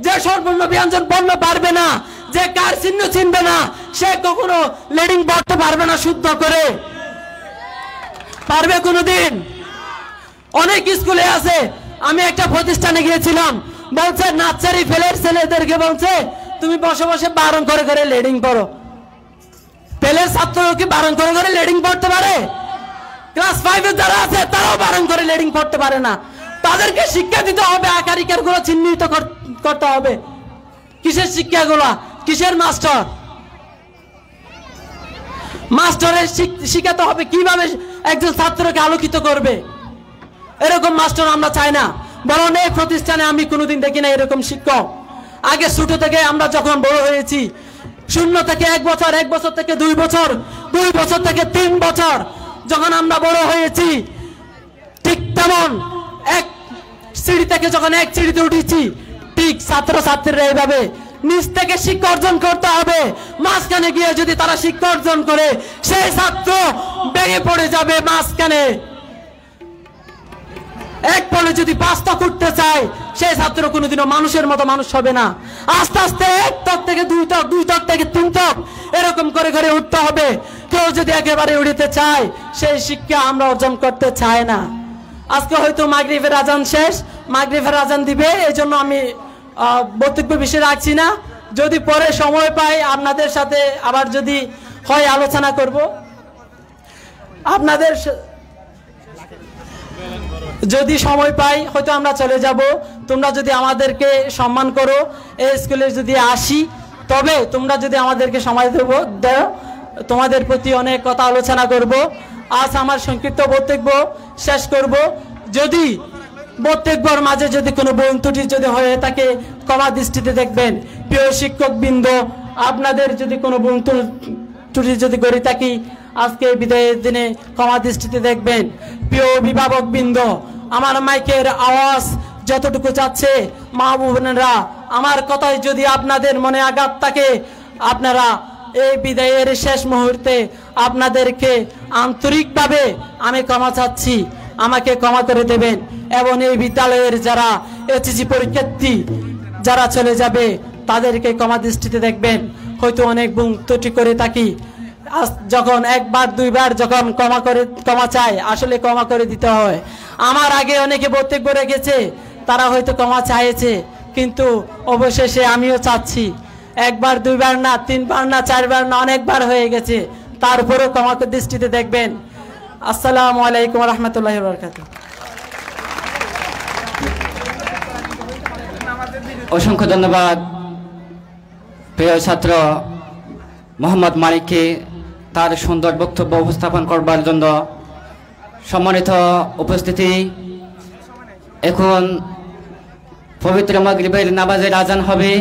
যে স্বরবর্ণ ব্যঞ্জন বর্ণ পারবে না, যে কার চিহ্ন চিনবে না, সে কখনো লেডিং পড়তে পারবে না শুদ্ধ করে, পারবে কোনোদিন? অনেক স্কুলে আছে, আমি একটা প্রতিষ্ঠানে গিয়েছিলাম, বলছে নার্সারি ফেলের ছেলেদেরকে বলছে তুমি বসে বসে বারণ করে করে লেডিং পড়ো। ফেলের ছাত্রও কি বারণ করে করে লেডিং পড়তে পারে? ক্লাস 5 এর যারা আছে তারাও বারণ করে লেডিং পড়তে পারে না। তাদেরকে শিক্ষা দিতে হবে, আকারিকার গুলো চিহ্নিত করতে হবে। কিসের শিক্ষাগুলো? কিসের মাস্টার? মাস্টারের শিখাতে হবে কিভাবে একজন ছাত্রকে আলোকিত করবে। এরকম মাস্টার আমরা চাই না, বরং এই প্রতিষ্ঠানে আমি কোনোদিন দেখি না এরকম শিক্ষক। আগে ছোট থেকে আমরা যখন বড় হয়েছি, 0 থেকে 1 বছর, 1 বছর থেকে 2 বছর, 2 বছর থেকে 3 বছর যখন আমরা বড় হয়েছি, ঠিক তেমন এক সিঁড়ি থেকে যখন এক সিঁড়িতে উঠেছি, ঠিক ছাত্র ছাত্রীরা এইভাবে নিজ থেকে শিক্ষা অর্জন করতে হবে। মাঝখানে গিয়ে যদি তারা শিক্ষা অর্জন করে, সেই ছাত্র ভেঙে পড়ে যাবে মাঝখানে। এক পলে যদি 5 তক উঠতে চায়, সেই ছাত্র কোনোদিনও মানুষের মতো মানুষ হবে না। আস্তে আস্তে 1 তক থেকে 2 তক, 2 তক থেকে 3 তক, এরকম করে করে উঠতে হবে। কেউ যদি একেবারে উঠতে চায়, সেই শিক্ষা আমরা অর্জন করতে চাই না। আজকে হয়তো মাগরিবের আজান শেষ, মাগরিবের আজান দিবে, এই জন্য আমি বক্তব্য বেশি রাখছি না। যদি পরে সময় পাই আপনাদের সাথে আবার যদি হয় আলোচনা করব। আপনাদের যদি সময় পাই হয়তো আমরা চলে যাব। তোমরা যদি আমাদেরকে সম্মান করো, এই স্কুলে যদি আসি, তবে তোমরা যদি আমাদেরকে সময় দাও, তোমাদের প্রতি অনেক কথা আলোচনা করব। আজ আমার সংক্ষিপ্ত বক্তব্য শেষ করব। যদি বক্তব্যের মাঝে যদি কোনো ভুল ত্রুটি যদি হয়ে থাকে, ক্ষমা দৃষ্টিতে দেখবেন। প্রিয় শিক্ষক বৃন্দ, আপনাদের যদি কোনো ভুল ত্রুটি যদি করে থাকি, আজকে বিদায়ের দিনে ক্ষমা দৃষ্টিতে দেখবেন। প্রিয় অভিভাবক বৃন্দ, আমার মাইকের আওয়াজ যতটুকু যাচ্ছে, মা বোনেরা, আমার কথায় যদি আপনাদের মনে আঘাত থাকে, আপনারা এই বিদায়ের শেষ মুহূর্তে আপনাদেরকে আন্তরিকভাবে আমি ক্ষমা চাচ্ছি, আমাকে ক্ষমা করে দেবেন। এবং এই বিদ্যালয়ের যারা এইচএসসি পরীক্ষার্থী যারা চলে যাবে, তাদেরকে ক্ষমা দৃষ্টিতে দেখবেন। হয়তো অনেক ভুল ত্রুটি করে থাকি, যখন 1 বার 2 বার যখন ক্ষমা চায়, আসলে ক্ষমা করে দিতে হয়। আমার আগে অনেকে বক্তব্য রেখেছে, তারা হয়তো ক্ষমা চাইছে, কিন্তু অবশেষে আমিও চাচ্ছি। 1 বার 2 বার না, 3 বার না, 4 বার না, অনেকবার হয়ে গেছে, তারপরেও ক্ষমা দৃষ্টিতে দেখবেন। আসসালামু আলাইকুম রহমতুল্লাহি ওয়া বারাকাতুহু। অসংখ্য ধন্যবাদ প্রিয় ছাত্র মোহাম্মদ মানিককে তার সুন্দর বক্তব্য উপস্থাপন করবার জন্য। সম্মানিত উপস্থিতি, এখন পবিত্র মাগরিবের নামাজের আজান হবে।